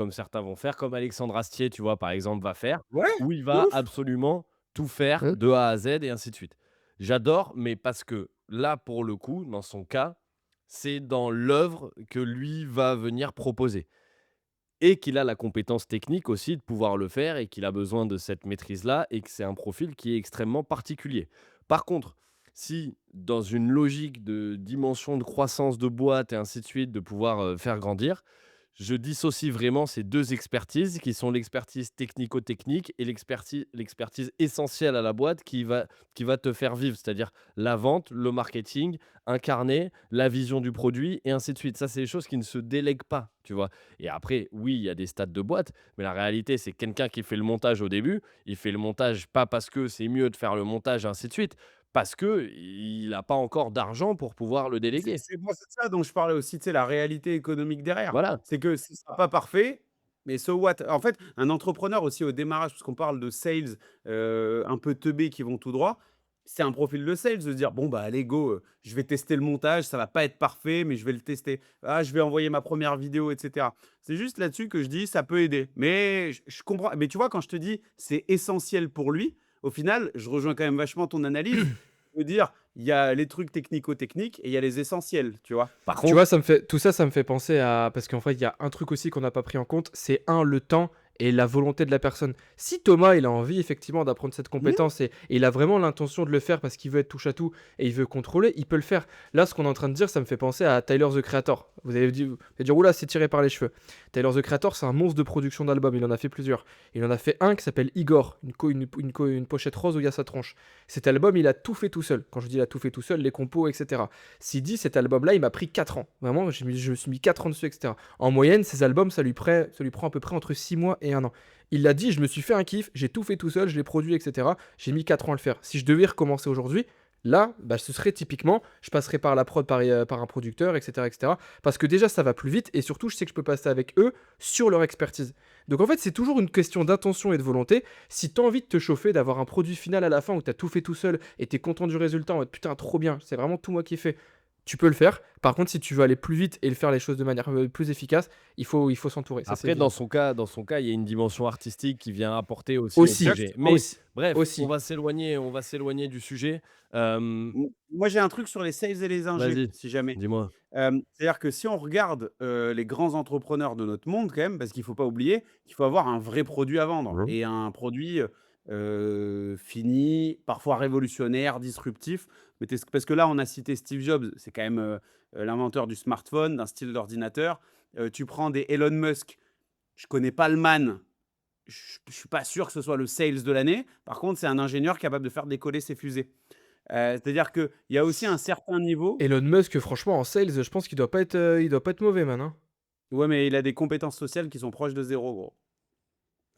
vont faire, comme Alexandre Astier, tu vois, par exemple, va faire, Ouais, où il de va ouf! absolument tout faire Mmh. de A à Z et ainsi de suite. J'adore, mais parce que là, pour le coup, dans son cas, c'est dans l'œuvre que lui va venir proposer et qu'il a la compétence technique aussi de pouvoir le faire et qu'il a besoin de cette maîtrise-là et que c'est un profil qui est extrêmement particulier. Par contre, si dans une logique de dimension de croissance de boîte et ainsi de suite, de pouvoir, faire grandir, je dissocie vraiment ces 2 expertises qui sont l'expertise technico-technique et l'expertise essentielle à la boîte qui va te faire vivre. C'est-à-dire la vente, le marketing, incarner, la vision du produit et ainsi de suite. Ça, c'est des choses qui ne se délèguent pas, tu vois? Et après, oui, il y a des stades de boîte, mais la réalité, c'est que quelqu'un qui fait le montage au début, il fait le montage pas parce que c'est mieux de faire le montage, ainsi de suite, parce qu'il a pas encore d'argent pour pouvoir le C'est déléguer. c'est moi, c'est ça dont je parlais aussi, tu sais, la réalité économique derrière. Voilà. C'est que ce sera pas parfait, mais so what? En fait, un entrepreneur aussi au démarrage, parce qu'on parle de sales, un peu teubés qui vont tout droit, c'est un profil de sales de se dire: «Bon, bah, allez go, je vais tester le montage, ça va pas être parfait, mais je vais le tester. Ah, je vais envoyer ma première vidéo» et cetera. C'est juste là-dessus que je dis: «Ça peut aider». Mais je comprends, mais tu vois, quand je te dis: «C'est essentiel pour lui», au final, je rejoins quand même vachement ton analyse, de dire: il y a les trucs technico-techniques et il y a les essentiels, tu vois? Par Tu vois, contre, ça me fait penser à parce qu'en fait, il y a un truc aussi qu'on n'a pas pris en compte, c'est un le temps et la volonté de la personne. Si Thomas, il a envie effectivement d'apprendre cette Mmh. compétence et il a vraiment l'intention de le faire parce qu'il veut être touche à tout et il veut contrôler, il peut le faire. Là, ce qu'on est en train de dire, ça me fait penser à Tyler, the Creator. Vous allez dire: «Ouh là, c'est tiré par les cheveux». Tyler, the Creator, c'est un monstre de production d'albums, il en a fait plusieurs. Il en a fait un qui s'appelle Igor, une pochette rose où il y a sa tronche. Cet album, il a tout fait tout seul. Quand je dis il a tout fait tout seul, les compos et cetera. Sidi, cet album-là, il m'a pris 4 ans. Vraiment, je me suis mis 4 ans dessus, etc. En moyenne, ces albums, ça lui prend à peu près entre 6 mois et 1 an. Il l'a dit, je me suis fait un kiff, j'ai tout fait tout seul, je l'ai produit, etc. J'ai mis 4 ans à le faire. Si je devais recommencer aujourd'hui, là, bah, ce serait typiquement, je passerais par la prod, par un producteur, etc., etc. Parce que déjà, ça va plus vite et surtout, je sais que je peux passer avec eux sur leur expertise. Donc en fait, c'est toujours une question d'intention et de volonté. Si tu as envie de te chauffer, d'avoir un produit final à la fin où tu as tout fait tout seul et tu es content du résultat, en mode putain, trop bien, c'est vraiment tout moi qui ai fait, tu peux le faire. Par contre, si tu veux aller plus vite et le faire les choses de manière plus efficace, il faut s'entourer, ça c'est après dans évident. son cas, il y a une dimension artistique qui vient apporter aussi au Aussi, projet. Exactement. Mais aussi, bref, on aussi. va s'éloigner on va s'éloigner du sujet. Hem, Moi, j'ai un truc sur les sales et les ingés, Vas-y, si jamais. dis-moi? C'est-à-dire que si on regarde, les grands entrepreneurs de notre monde quand même, parce qu'il faut pas oublier qu'il faut avoir un vrai produit à vendre Mmh. et un produit, fini, parfois révolutionnaire, disruptif. Mais tu parce que là, on a cité Steve Jobs, c'est quand même, l'inventeur du smartphone, d'un style d'ordinateur. Tu prends des Elon Musk, je connais pas le man, je suis pas sûr que ce soit le sales de l'année. Par contre, c'est un ingénieur capable de faire décoller ses fusées. C'est-à-dire qu'il y a aussi un certain niveau. Elon Musk, franchement, en sales, je pense il doit pas être mauvais, man, hein. Ouais, mais il a des compétences sociales qui sont proches de zéro, gros.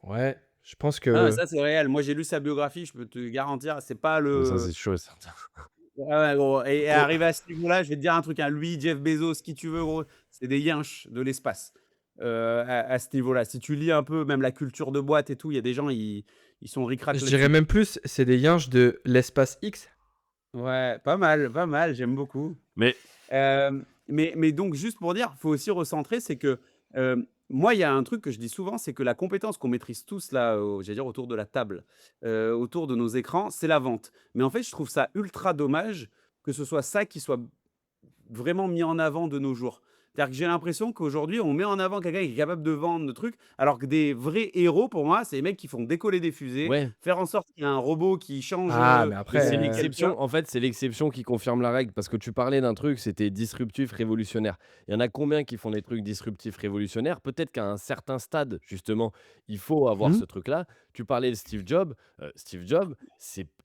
Ouais, je pense Ah non, que ça, c'est réel. Moi, j'ai lu sa biographie, je peux te garantir, c'est pas Ça, c'est le chaud et certain. ouais, ouais, gros, et pour arrivé à ce niveau-là, je vais te dire un truc, hein, lui, Jeff Bezos, qui tu veux, gros, c'est des yinches de l'espace, à ce niveau-là. Si tu lis un peu même la culture de boîte et tout, il y a des gens, ils sont ric-rac je dirais là-dessus. même plus, c'est des yinches de l'espace X. Ouais, pas mal, j'aime beaucoup. Mais Mais donc juste pour dire, faut aussi recentrer, c'est que, moi, il y a un truc que je dis souvent, c'est que la compétence qu'on maîtrise tous là, j'allais dire autour de la table, autour de nos écrans, c'est la vente. Mais en fait, je trouve ça ultra dommage que ce soit ça qui soit vraiment mis en avant de nos jours. C'est-à-dire que j'ai l'impression qu'aujourd'hui, on met en avant quelqu'un qui est capable de vendre le truc, alors que des vrais héros, pour moi, c'est les mecs qui font décoller des fusées, ouais. faire en sorte qu'il y a un robot qui change, Ah, mais Mais après, c'est le vie de quelqu'un. l'exception, en fait, c'est l'exception qui confirme la règle parce que tu parlais d'un truc, c'était disruptif, révolutionnaire. Il y en a combien qui font des trucs disruptifs, révolutionnaires? Peut-être qu'à un certain stade, justement, il faut avoir mmh, ce truc-là. Tu parlais de Steve Jobs. Steve Jobs,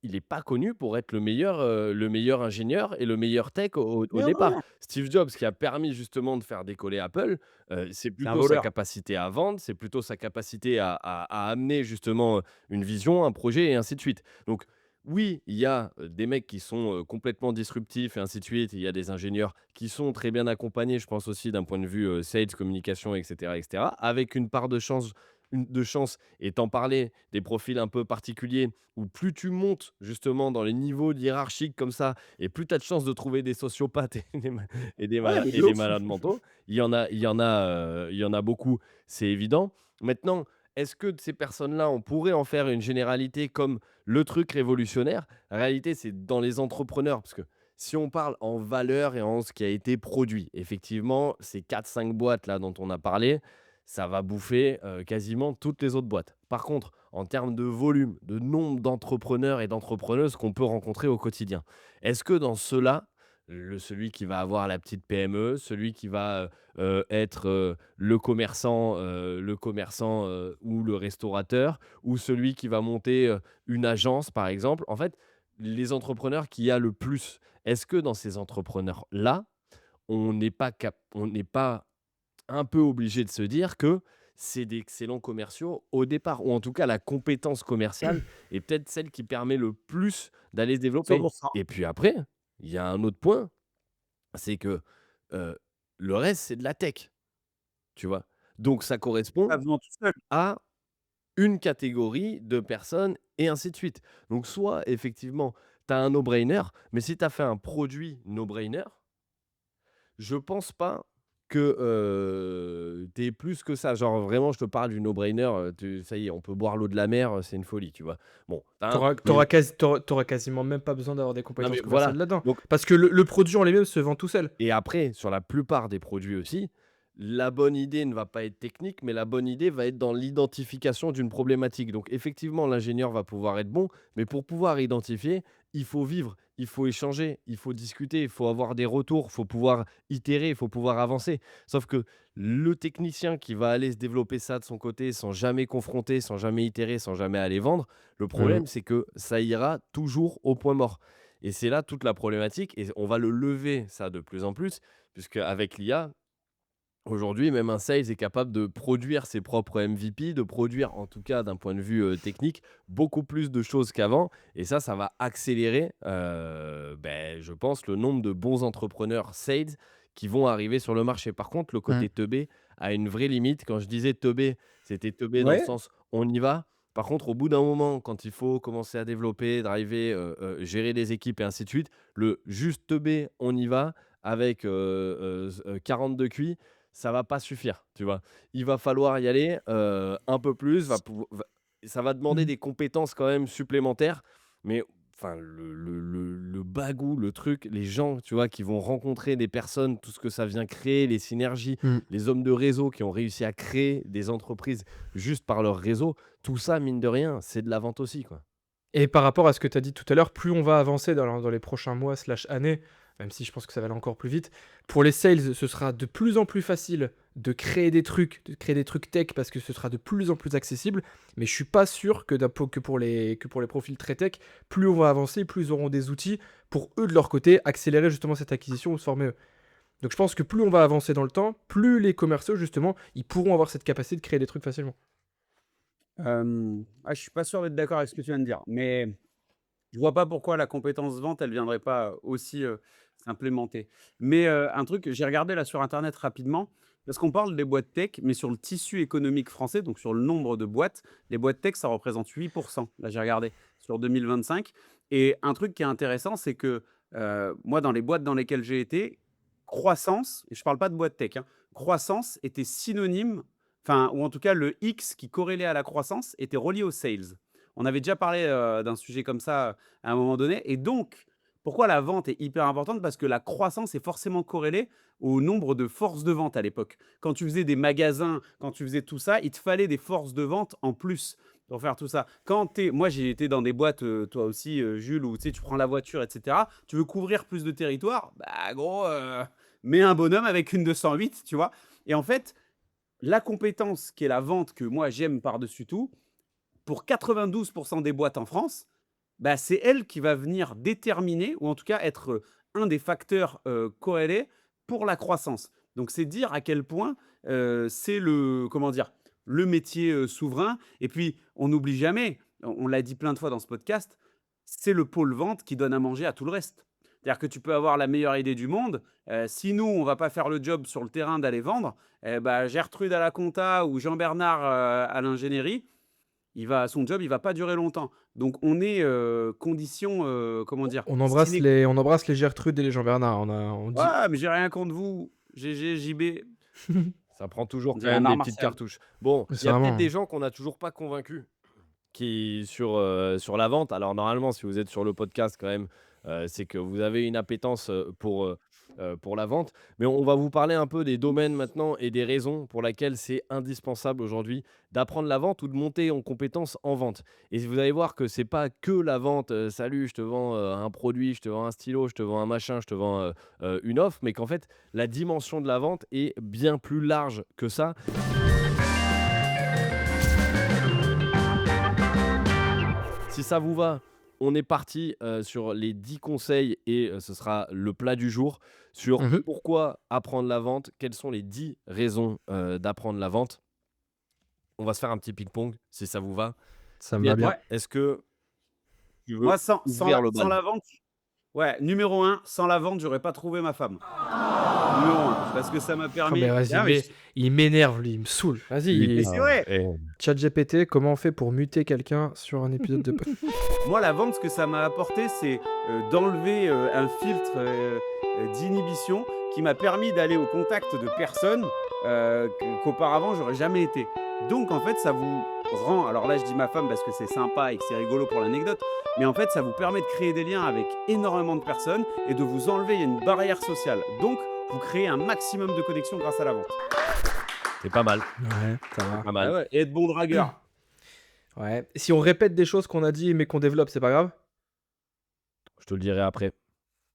il n'est pas connu pour être le meilleur ingénieur et le meilleur tech au Non, départ. non, Steve Jobs, qui a permis justement de faire décoller Apple, c'est c'est un plutôt sa voleur. capacité à vendre, c'est plutôt sa capacité à amener justement une vision, un projet et ainsi de suite. Donc oui, il y a, des mecs qui sont, complètement disruptifs et ainsi de suite. Il y a des ingénieurs qui sont très bien accompagnés, je pense aussi d'un point de vue, sales, communication et cetera, avec une part de chance de chance et t'en parlais, des profils un peu particuliers où plus tu montes justement dans les niveaux hiérarchiques comme ça et plus tu as de chances de trouver des sociopathes et Ouais, mais et de des ouf. malades mentaux. Il y en a beaucoup, c'est évident. Maintenant, est-ce que de ces personnes-là, on pourrait en faire une généralité comme le truc révolutionnaire? La réalité, c'est dans les entrepreneurs, parce que si on parle en valeur et en ce qui a été produit, effectivement, ces quatre cinq boîtes là dont on a parlé, ça va bouffer, quasiment toutes les autres boîtes. Par contre, en termes de volume, de nombre d'entrepreneurs et d'entrepreneuses qu'on peut rencontrer au quotidien, est-ce que dans ceux-là, celui qui va avoir la petite PME, celui qui va, être, le commerçant, ou le restaurateur, ou celui qui va monter, une agence par exemple, en fait, les entrepreneurs qui a le plus, est-ce que dans ces entrepreneurs-là, on n'est pas un peu obligé de se dire que c'est d'excellents commerciaux au départ, ou en tout cas la compétence commerciale est peut-être celle qui permet le plus d'aller se développer. 100%. Et puis après, il y a un autre point, c'est que euh, le reste, c'est de la tech, tu vois. Donc ça Pas correspond besoin tout seul. à une catégorie de personnes et ainsi de suite. Donc soit effectivement, tu as un no-brainer, mais si tu as fait un produit no-brainer, je pense pas que, tu plus que ça. Genre vraiment, je te parle du no-brainer, tu ça y est, on peut boire l'eau de la mer, c'est une folie, tu vois? Bon, tu un mais Tu quasiment même pas besoin d'avoir des non, mais compétences voilà, commerciales là-dedans. donc Parce que le produit en lui-même se vend tout seul. et après, sur la plupart des produits aussi, la bonne idée ne va pas être technique, mais la bonne idée va être dans l'identification d'une problématique. Donc effectivement, l'ingénieur va pouvoir être bon, mais pour pouvoir identifier, il faut vivre, il faut échanger, il faut discuter, il faut avoir des retours, il faut pouvoir itérer, il faut pouvoir avancer. Sauf que le technicien qui va aller se développer ça de son côté sans jamais confronter, sans jamais itérer, sans jamais aller vendre, le Mmh. problème, c'est que ça ira toujours au point mort. Et c'est là toute la problématique et on va le lever ça de plus en plus, puisque avec l'IA, aujourd'hui, même un sales est capable de produire ses propres MVP, de produire, en tout cas d'un point de vue, technique, beaucoup plus de choses qu'avant et ça va accélérer, je pense le nombre de bons entrepreneurs sales qui vont arriver sur le marché. Par contre, le Mmh. côté teubé a une vraie limite. Quand je disais teubé, c'était teubé dans le Ouais, sens on y va. Par contre, au bout d'un moment, quand il faut commencer à développer, driver, gérer des équipes et ainsi de suite, le juste teubé, on y va avec, 42 QI, ça va pas suffire, tu vois? Il va falloir y aller, un peu plus, ça va demander mmh, des compétences quand même supplémentaires, mais enfin le bagou, le truc, les gens, tu vois, qui vont rencontrer des personnes, tout ce que ça vient créer, les synergies, Mmh. les hommes de réseau qui ont réussi à créer des entreprises juste par leur réseau, tout ça, mine de rien, c'est de la vente aussi, quoi. Et par rapport à ce que tu as dit tout à l'heure, plus on va avancer dans les prochains mois slash années, même si je pense que ça va aller encore plus vite, pour les sales, ce sera de plus en plus facile de créer des trucs tech parce que ce sera de plus en plus accessible. Mais je suis pas sûr que pour les profils très tech, plus on va avancer, plus ils auront des outils pour eux de leur côté accélérer justement cette acquisition ou se former eux. Donc je pense que plus on va avancer dans le temps, plus les commerciaux justement, ils pourront avoir cette capacité de créer des trucs facilement. je suis pas sûr d'être d'accord avec ce que tu viens de dire, mais je vois pas pourquoi la compétence vente, elle viendrait pas aussi, s'implémenter. Mais, un truc, j'ai regardé là sur internet rapidement, parce qu'on parle des boîtes tech, mais sur le tissu économique français, donc sur le nombre de boîtes, les boîtes tech, ça représente 8%. Là, j'ai regardé sur 2025 et un truc qui est intéressant, c'est que, moi, dans les boîtes dans lesquelles j'ai été, croissance et je parle pas de boîte tech, hein, croissance était synonyme, enfin, ou en tout cas le X qui corrélait à la croissance était relié aux sales. On avait déjà parlé, d'un sujet comme ça, à un moment donné et donc pourquoi la vente est hyper importante? Parce que la croissance est forcément corrélée au nombre de forces de vente à l'époque. Quand tu faisais des magasins, quand tu faisais tout ça, il te fallait des forces de vente en plus pour faire tout ça. Moi, j'ai été dans des boîtes, toi aussi, Jules, où tu sais, tu prends la voiture et cetera. Tu veux couvrir plus de territoire? Bah, gros, mets un bonhomme avec une 208, tu vois? Et en fait, la compétence qui est la vente que moi j'aime par-dessus tout, pour 92 des boîtes en France, bah, c'est elle qui va venir déterminer ou en tout cas être, un des facteurs, corrélés pour la croissance. Donc c'est dire à quel point, c'est le comment dire? Le métier, souverain et puis on n'oublie jamais, on l'a dit plein de fois dans ce podcast, c'est le pôle vente qui donne à manger à tout le reste. C'est-à-dire que tu peux avoir la meilleure idée du monde, si nous, on va pas faire le job sur le terrain d'aller vendre, eh bah, Gertrude à la compta ou Jean-Bernard, à l'ingénierie, son job, il va pas durer longtemps. Donc on est, condition, comment dire? Sine On embrasse les Gertrude et les Jean-Bernard. On dit. Ouais, mais j'ai rien contre vous. GG, JB, Ça prend toujours on quand dirait même un art des petites martial. cartouches. Bon, il C'est y a peut-être vraiment. des gens qu'on n'a toujours pas convaincus sur la vente. Alors normalement, si vous êtes sur le podcast quand même, c'est que vous avez une appétence, pour la vente. Mais on va vous parler un peu des domaines maintenant et des raisons pour lesquelles c'est indispensable aujourd'hui d'apprendre la vente ou de monter en compétences en vente. Et vous allez voir que c'est pas que la vente, «Salut, je te vends, un produit, je te vends un stylo, je te vends un machin, je te vends, une offre», mais qu'en fait, la dimension de la vente est bien plus large que ça. Si ça vous va, on est parti sur les 10 conseils et ce sera le plat du jour sur Mhm. pourquoi apprendre la vente, quelles sont les 10 raisons d'apprendre la vente. On va se faire un petit ping-pong si ça vous va. Ça me va Kylian, bien. Ouais, est-ce que tu veux moi ouvrir le sans bal? la vente, ouais, numéro un, sans la vente, j'aurais pas trouvé ma femme. Numéro un, parce que ça m'a Oh, mais permis vas-y, ah mais mais il m'énerve, lui, il me saoule. mais Vas-y, c'est vrai! ChatGPT, comment on fait pour muter quelqu'un sur un épisode de. Moi, la vente, ce que ça m'a apporté, c'est, d'enlever, un filtre, d'inhibition qui m'a permis d'aller au contact de personnes, qu'auparavant j'aurais jamais été. Donc en fait, ça vous rend alors là, je dis ma femme parce que c'est sympa et que c'est rigolo pour l'anecdote, mais en fait, ça vous permet de créer des liens avec énormément de personnes et de vous enlever une barrière sociale. Donc vous créez un maximum de connexions grâce à la vente. C'est pas mal, Ouais, ça c'est va. pas Ah mal. ouais, et être bon dragueur. Ouais. Si on répète des choses qu'on a dit mais qu'on développe, c'est pas grave? Je te le dirai après.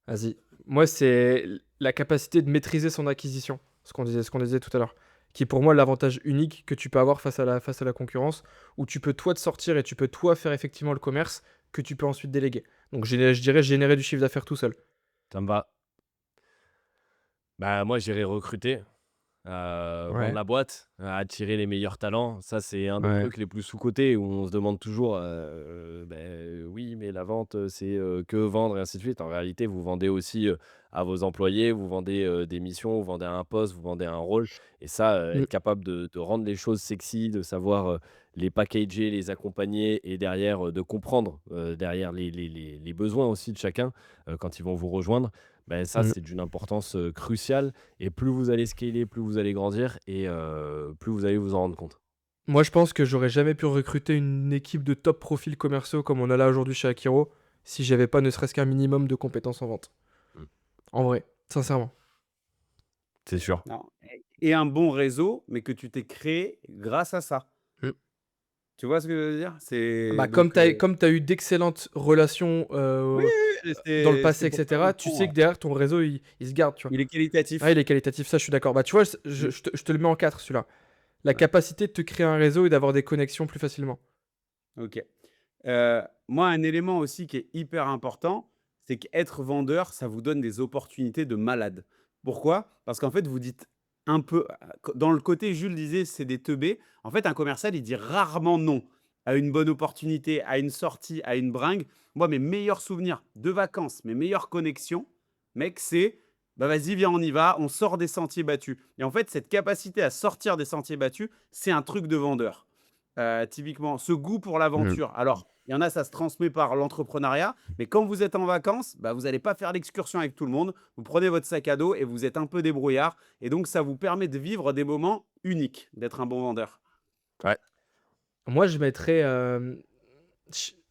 Vas-y. Moi, c'est la capacité de maîtriser son acquisition, ce qu'on disait tout à l'heure, qui est pour moi l'avantage unique que tu peux avoir face à la concurrence, où tu peux toi te sortir et tu peux toi faire effectivement le commerce que tu peux ensuite déléguer. Donc je dirais générer du chiffre d'affaires tout seul. Ça me va. Bah moi, j'irai recruter. Vendre Ouais, la boîte, attirer les meilleurs talents, ça c'est un des ouais. trucs les plus sous-cotés où on se demande toujours, oui, mais la vente, c'est, que vendre et ainsi de suite. En réalité, vous vendez aussi, à vos employés, vous vendez, des missions, vous vendez un poste, vous vendez un rôle et ça, Mmh, être capable de rendre les choses sexy, de savoir, les packager, les accompagner et derrière, de comprendre, derrière les besoins aussi de chacun, quand ils vont vous rejoindre, ben ça, mmh. c'est d'une importance, cruciale et plus vous allez scaler, plus vous allez grandir et plus vous allez vous en rendre compte. Moi, je pense que j'aurais jamais pu recruter une équipe de top profils commerciaux comme on a là aujourd'hui chez Akiro si j'avais pas ne serait-ce qu'un minimum de compétences en vente. Mmh. En vrai, sincèrement. C'est sûr. Non, et un bon réseau, mais que tu t'es créé grâce à ça. Mmh. Tu vois ce que je veux dire? C'est Bah, comme donc tu as comme tu eu d'excellentes relations, oui, oui, dans le c'est passé et pour ça qu'on cetera, le tu prend, sais que derrière ton réseau il se garde, tu vois? il est Ah, qualitatif. il est qualitatif, ça je suis d'accord. Bah, tu vois, Mmh, je te le mets en 4 celui-là. La ouais, capacité de te créer un réseau et d'avoir des connexions plus facilement. OK. Moi, un élément aussi qui est hyper important, c'est qu'être vendeur, ça vous donne des opportunités de malade. Pourquoi? Parce qu'en fait, vous dites un peu dans le côté Jules disait: «C'est des teubés». En fait, un commercial, il dit rarement non à une bonne opportunité, à une sortie, à une bringue. Moi, mes meilleurs souvenirs de vacances, mes meilleures connexions, mec, c'est: «Bah, vas-y, viens, on y va, on sort des sentiers battus» et en fait, cette capacité à sortir des sentiers battus, c'est un truc de vendeur. Typiquement, ce goût pour Mmh. l'aventure. Alors, il y en a, ça se transmet par l'entrepreneuriat, mais quand vous êtes en vacances, bah, vous n'allez pas faire l'excursion avec tout le monde. Vous prenez votre sac à dos et vous êtes un peu débrouillard. Et donc, ça vous permet de vivre des moments uniques, d'être un bon vendeur. Ouais. Moi, je mettrais,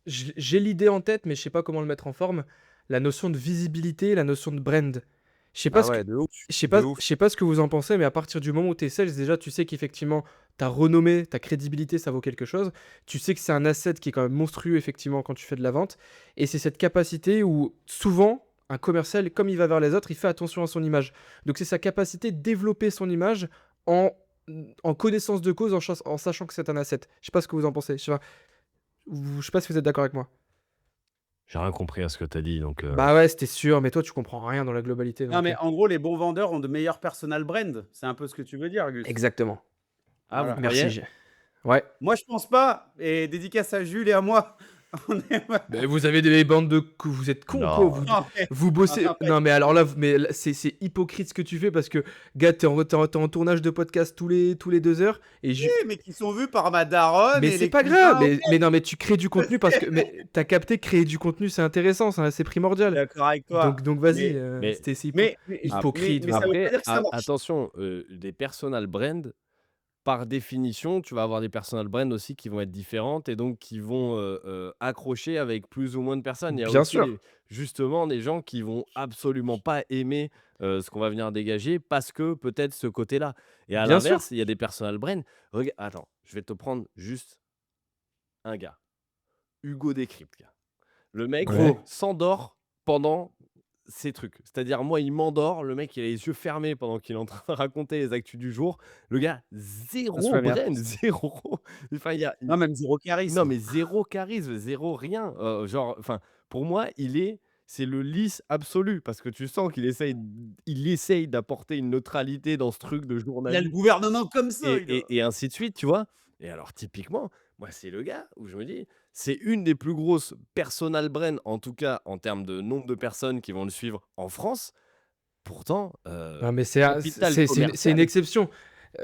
j'ai l'idée en tête, mais je sais pas comment le mettre en forme, la notion de visibilité, la notion de brand. Je sais pas Ah ce que ouais, de ouf, je sais de pas ouf. je sais pas ce que vous en pensez, mais à partir du moment où tu es sales, déjà, tu sais qu'effectivement, ta renommée, ta crédibilité, ça vaut quelque chose. Tu sais que c'est un asset qui est quand même monstrueux, effectivement, quand tu fais de la vente et c'est cette capacité où, souvent, un commercial, comme il va vers les autres, il fait attention à son image. Donc c'est sa capacité de développer son image en en connaissance de cause, en sachant que c'est un asset. Je sais pas ce que vous en pensez. Je sais pas si vous êtes d'accord avec moi? J'ai rien compris à ce que tu as dit donc Bah, ouais, c'était sûr, mais toi, tu comprends rien dans la globalité, Non, donc mais en gros, les bons vendeurs ont de meilleurs personal brands. C'est un peu ce que tu veux dire, Gus. exactement. ah vous Voilà. Merci, croyez? G ouais. Moi, je pense pas. Et dédicace à Jules et à moi. On est Mais vous avez des bandes de vous êtes cons quoi, Non. non, mais vous bossez en fait, non mais alors là, c'est hypocrite ce que tu fais parce que gars, t'es en tournage de podcast tous les 2 heures et oui, mais qui sont vus par ma daronne mais et c'est les pas grave, cousins. mais non, mais tu crées du contenu parce que mais tu capté, créer du contenu, c'est intéressant, c'est primordial. D'accord avec toi, Donc vas-y, mais Mais c'était c'est mais hypocrite, mais ça vraiment. veut pas après, dire que ça marche. attention, des personal brands, par définition, tu vas avoir des personal brands aussi qui vont être différentes et donc qui vont, accrocher avec plus ou moins de personnes. Il y a Bien aussi sûr, justement des gens qui vont absolument pas aimer, ce qu'on va venir dégager parce que peut-être ce côté-là et à bien sûr. l'inverse, il y a des personal brands attends, je vais te prendre juste un gars, Hugo Décrypte, gars. Le mec Ouais. Gros, s'endort pendant ces trucs. C'est-à-dire, moi, il m'endort, le mec, il a les yeux fermés pendant qu'il est en train de raconter les actus du jour. Le gars, ça se zéro fait bien. brain, zéro. Enfin, Non, même zéro non, charisme. mais zéro charisme, zéro rien. Genre, enfin, pour moi, c'est le lisse absolu parce que tu sens il essaye d'apporter une neutralité dans ce truc de Il a le journaliste gouvernement comme ça, et il a et ainsi de suite, tu vois? Et alors typiquement, moi, c'est le gars où je me dis, c'est une des plus grosses personal brands, en tout cas en termes de nombre de personnes qui vont le suivre en France. Pourtant, Non, mais c'est un capital c'est une commercial. exception.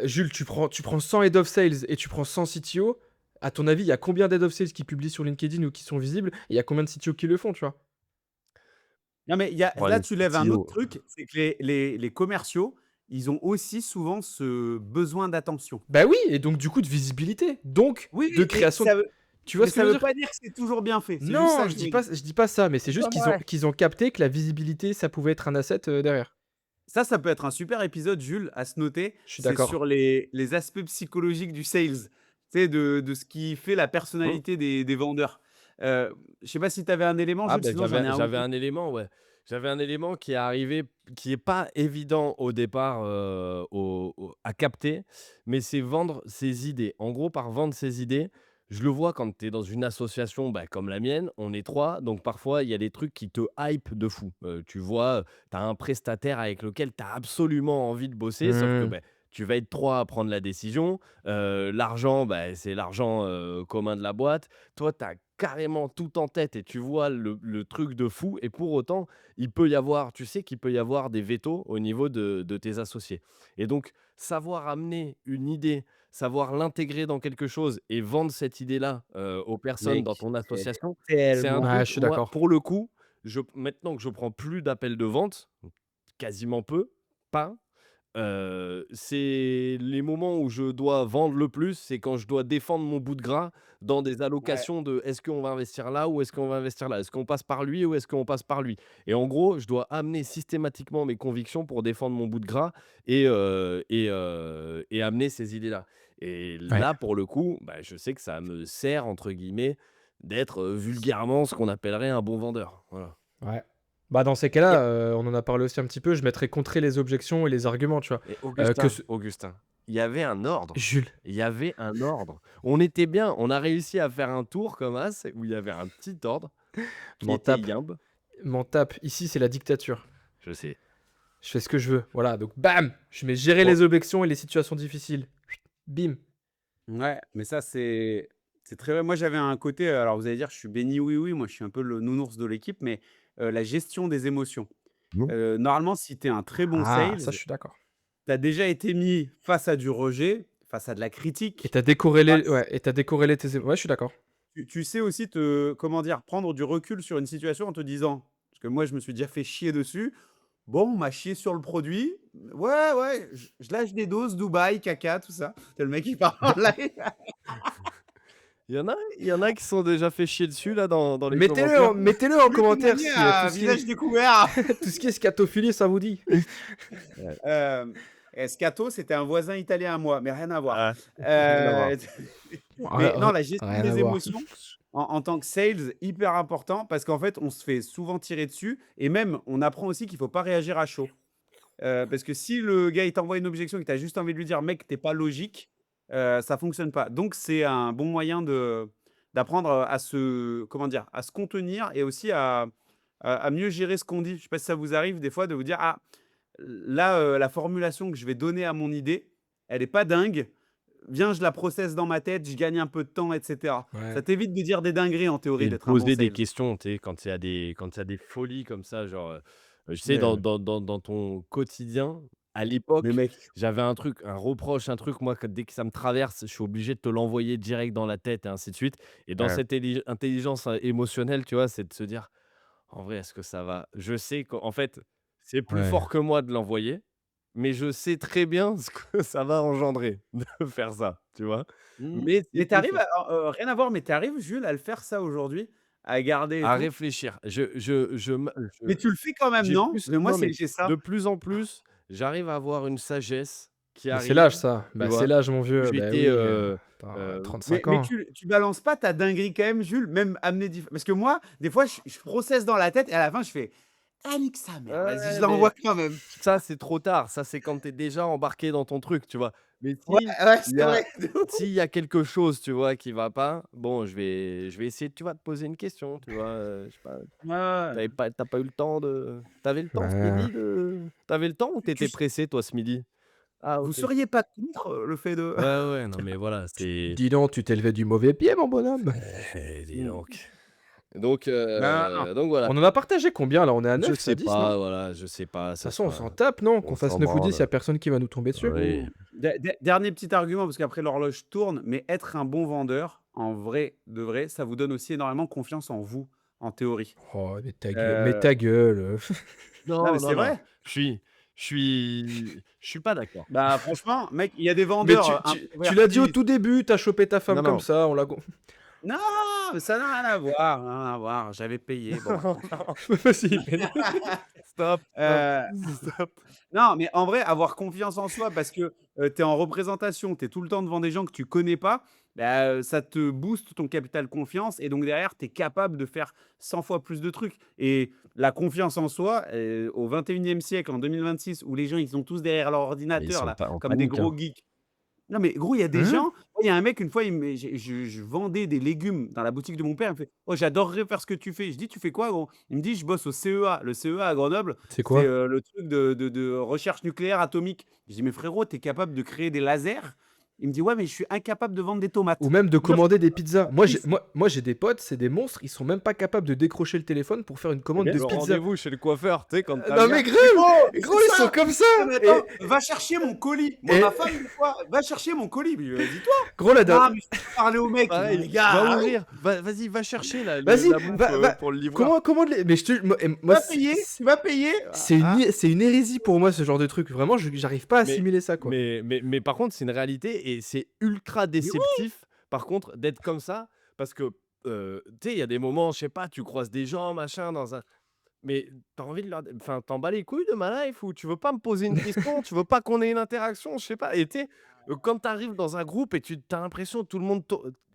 Jules, tu prends 100 head of sales et tu prends 100 CTO. À ton avis, il y a combien d'head of sales qui publient sur LinkedIn ou qui sont visibles? Et il y a combien de CTO qui le font, tu vois? non, mais Oh, là, les tu lèves un autre CTO. truc, c'est que les commerciaux, ils ont aussi souvent ce besoin d'attention. Bah oui, et donc du coup de visibilité, donc Oui, de mais création de tu vois ce que je ça veux veut dire? pas dire que c'est toujours bien fait. C'est juste ça Non, que je veux dire. je dis pas ça, mais c'est C'est juste pas qu'ils ont vrai. qu'ils ont capté que la visibilité, ça pouvait être un asset, derrière. Ça peut être un super épisode, Jules, à se noter. Je suis C'est d'accord. sur les aspects psychologiques du sales. Tu sais, de ce qui fait la Mmh. personnalité des vendeurs. Je sais pas si tu avais un élément, Ah Jules, ben sinon j'en ai un ou j'avais 2. un élément, ouais. J'avais un élément qui est arrivé, qui est pas évident au départ, à capter, mais c'est vendre ses idées. En gros, par vendre ses idées, je le vois quand tu es dans une association, bah, comme la mienne, on est 3, donc parfois il y a des trucs qui te hype de fou. Tu vois, tu as un prestataire avec lequel tu as absolument envie de bosser, sauf que, Mmh. beh, tu vas être 3 à prendre la décision. L'argent, bah, c'est l'argent, commun de la boîte. Toi, tu as carrément tout en tête et tu vois le truc de fou et pour autant, il peut y avoir tu sais qu'il peut y avoir des vétos au niveau de tes associés et donc savoir amener une idée, savoir l'intégrer dans quelque chose et vendre cette idée-là, aux personnes dans Mec, ton elle est association, c'est un tellement Ouais, truc, je suis moi, d'accord. pour le coup, maintenant que je prends plus d'appels de vente, quasiment peu, pas. C'est les moments où je dois vendre le plus, c'est quand je dois défendre mon bout de gras dans des ouais. allocations de: «Est-ce qu'on va investir là ou est-ce qu'on va investir là? Est-ce qu'on passe par lui ou est-ce qu'on passe par lui?» Et en gros, je dois amener systématiquement mes convictions pour défendre mon bout de gras et amener ces idées-là. Et Ouais, là, pour le coup, bah, je sais que ça me «sert» entre guillemets d'être, vulgairement ce qu'on appellerait un bon vendeur. Voilà. ouais. Bah, dans ces Y a cas-là, on en a parlé aussi un petit peu, je mettrais contrer les objections et les arguments, tu vois? Et Que Augustin, ce Augustin, il y avait un ordre. Jules, Il y avait un ordre. On était bien, on a réussi à faire un tour comme As où il y avait un petit ordre qui m'en était tape, Yimbe. m'en tape. Ici, c'est la dictature. Je sais. Je fais ce que je veux. Voilà, donc bam! Je mets gérer Bon, les objections et les situations difficiles. Bim. Ouais, mais ça, c'est très vrai. Moi, j'avais un côté, alors vous allez dire: «Je suis béni, oui, oui», moi, je suis un peu le nounours de l'équipe, mais la gestion des émotions. Mmh. Normalement, si tu es un très bon Ah, ça, je sales, suis d'accord. tu as déjà été mis face à du rejet, face à de la Et critique, tu décorrélé face ouais, et tu décorrélé tes ouais, je suis d'accord. tu sais aussi te comment dire? Prendre du recul sur une situation en te disant parce que moi, je me suis déjà fait chier dessus. Bon, on m'a chié sur le produit. Ouais, ouais, je lâche des doses, Dubaï, caca, tout ça. Tu le mec qui parle en live. il y en a qui sont déjà fait chier dessus là dans les Mettez-le en commentaires. mettez-le en Je voulais commentaire témoigner si, à visage découvert. tout ce qui est scatophilie, ça vous dit? Ouais. Et Scato, c'était un voisin italien à moi, mais rien à voir. Ah, rien à voir. Heu, mais non, la gestion Rien à des voir. émotions en tant que sales, hyper important parce qu'en fait, on se fait souvent tirer dessus et même, on apprend aussi qu'il faut pas réagir à chaud. Parce que si le gars, il t'envoie une objection et que tu as juste envie de lui dire: «Mec, tu pas logique», ça fonctionne pas. Donc c'est un bon moyen d'apprendre, à se comment dire? À se contenir et aussi à mieux gérer ce qu'on dit. Je sais pas si ça vous arrive des fois de vous dire: «Ah, là, la formulation que je vais donner à mon idée, elle est pas dingue. viens, je la processe dans ma tête, je gagne un peu de temps, et cetera. Ouais. Ça t'évite de dire des dingueries en théorie Et de d'être un bon poser des sales. questions, tu sais, quand il y a des folies comme ça, genre, je sais Ouais. dans ton quotidien, à Mais l'époque, mec, j'avais un truc, un reproche, un truc, moi, que dès que ça me traverse, je suis obligé de te l'envoyer direct dans la tête et ainsi de suite. Et dans ouais, cette intelligence, émotionnelle, tu vois, c'est de se dire: «En vrai, est-ce que ça va?» Je sais qu'en fait, c'est plus Ouais. fort que moi de l'envoyer, mais je sais très bien ce que ça va engendrer de faire ça, tu vois? Mais c'est mais plus t'arrives fort. rien à voir, mais t'arrives, Jules, à le faire ça aujourd'hui? À garder et À tout? réfléchir. Mais tu le fais quand même, J'ai non? plus Mais moi, non, mais c'est ça. de plus en plus, j'arrive à avoir une sagesse qui Bah, c'est arrive, l'âge ça. tu Bah, c'est vois? l'âge mon vieux. Bah J'étais, oui, tu Mais 35 mais ans. tu balances pas ta dinguerie quand même, Jules? Même amener diff parce que moi, des fois, je processe dans la tête et à la fin, je fais: «Ah nique sa mère, vas-y, je ouais, l'envoie mais quand même». ça, c'est trop tard. Ça, c'est quand tu es déjà embarqué dans ton truc, tu vois? Mais Ouais, si ouais, il y c'est a vrai, de ouf. s'il y a quelque chose, tu vois, qui va pas, bon, je vais essayer, tu vois, de poser une question, tu vois? Je sais pas, Ouais, ouais. tu pas eu le temps de tu avais le temps ce Ouais. midi de tu avais le temps ou tu Tu étais pressé, toi, ce midi? Ah Vous OK. seriez pas contre, le fait de Ouais, ouais, non, mais voilà, c'est Dis donc, tu t'es levé du mauvais pied mon bonhomme. dis mmh. donc. Donc Non, non. voilà. On en a partagé combien là? On est à Je 9, à sais 10 non? De pas, voilà, je sais pas, toute ça façon, on s'en sera tape, non? Qu'on on fasse s'en 9 ou 10, il y a branle. personne qui va nous tomber dessus. Oui. Dernier petit argument parce qu'après l'horloge tourne, mais être un bon vendeur, en vrai de vrai, ça vous donne aussi énormément confiance en vous, en théorie. Oh, mais Heu, ta gueule, non, mais Non, non, c'est non, vrai. je suis pas d'accord. Bah, franchement, mec, il y a des Mais vendeurs, tu l'as dit au introvertis. tout début, tu as chopé ta femme Non, comme non. ça, on l'a con Non, mais ça n'a rien à voir, rien à voir. J'avais payé, bon. Non, vas-y, mais stop, stop, Heu, stop. non, mais en vrai, avoir confiance en soi parce que, tu es en représentation, tu es tout le temps devant des gens que tu connais pas, bah, ça te booste ton capital confiance et donc derrière, tu es capable de faire 100 fois plus de trucs et la confiance en soi, au 21e siècle, en 2026 où les gens, ils sont tous derrière leur Mais ils ordinateur sont là, pas en comme des panique, hein. gros geeks. Non, mais gros, il y a des hein? gens moi, il y a un mec, une fois, il me je vendais des légumes dans la boutique de mon père, il me fait: «Oh, j'adorerais faire ce que tu fais». Je dis: «Tu fais quoi, gros?» Il me dit: «Je bosse au CEA». Le CEA à Grenoble, C'est c'est, quoi? le truc de recherche nucléaire atomique. Je dis: «Mais frérot, tu es capable de créer des lasers?» Il me dit: «Ouais, mais je suis incapable de vendre des Ou tomates». même de Je veux dire, commander des pizzas. Moi, j'ai c'est moi moi, j'ai des potes, c'est des monstres, ils sont même pas capables de décrocher le téléphone pour faire une mais commande bien de Le sûr. pizza. rendez-vous chez le coiffeur, tu sais, quand tu Non mais viens. Mais grave! gros, mais Gros, c'est ils sont ça! comme ça! Non, mais attends, va chercher mon colis. Moi, Et ma femme, des fois, va chercher mon colis. Mais vas-y, toi. gros, la Non, da mais je peux parler au mec. Non, Pareil, les gars, va arrête. ouvrir, vas-y, va chercher vas-y, la bouffe, va pour le livreur. comment les mais je te Tu moi, vas payer, tu vas payer. Ah, c'est une hérésie pour moi, ce genre de truc. Vraiment, j'arrive pas à Mais assimiler ça, quoi. mais par contre, c'est une réalité et c'est ultra mais oui! déceptif, par contre, d'être comme ça parce que, tu sais, il y a des moments, je sais pas, tu croises des gens, machin, dans un mais tu as envie de leur enfin, t'en bats les couilles de ma life ou tu veux pas me poser une question, tu veux pas qu'on ait une interaction, je sais pas et tu sais, quand tu arrives dans un groupe et tu as l'impression que tout le monde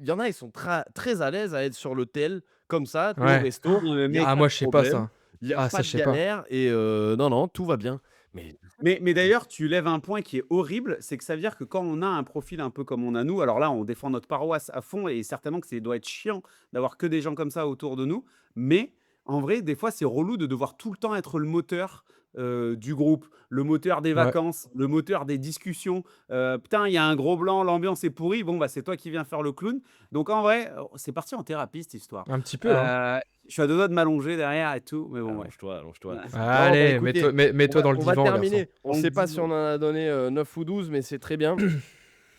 il y en a, ils sont très à l'aise à être sur le tel, comme ça, tu es au Ouais. resto, Le il y a mec. Ah pas moi, de je sais pas problème, ça. il y a Ah pas ça, de je sais pas. galère et non, non, tout va bien. Mais Mais d'ailleurs, tu lèves un point qui est horrible, c'est que ça veut dire que quand on a un profil un peu comme on a nous, alors là, on défend notre paroisse à fond et certainement que ça doit être chiant d'avoir que des gens comme ça autour de nous. Mais en vrai, des fois, c'est relou de devoir tout le temps être le moteur du groupe, le moteur des Ouais, vacances, le moteur des discussions. Putain, il y a un gros blanc, l'ambiance est pourrie. Bon, bah, c'est toi qui viens faire le clown. Donc en vrai, c'est parti en thérapie cette histoire. un petit peu, hein. Je suis à deux doigts de m'allonger derrière et tout, mais bon, ouais. allonge-toi, allonge-toi. Ouais. Non, bah, Allez, écoutez, mets-toi dans le on va divan, garçon. terminer. On ne On sait pas si dit on en a donné, 9 ou 12, mais c'est très bien.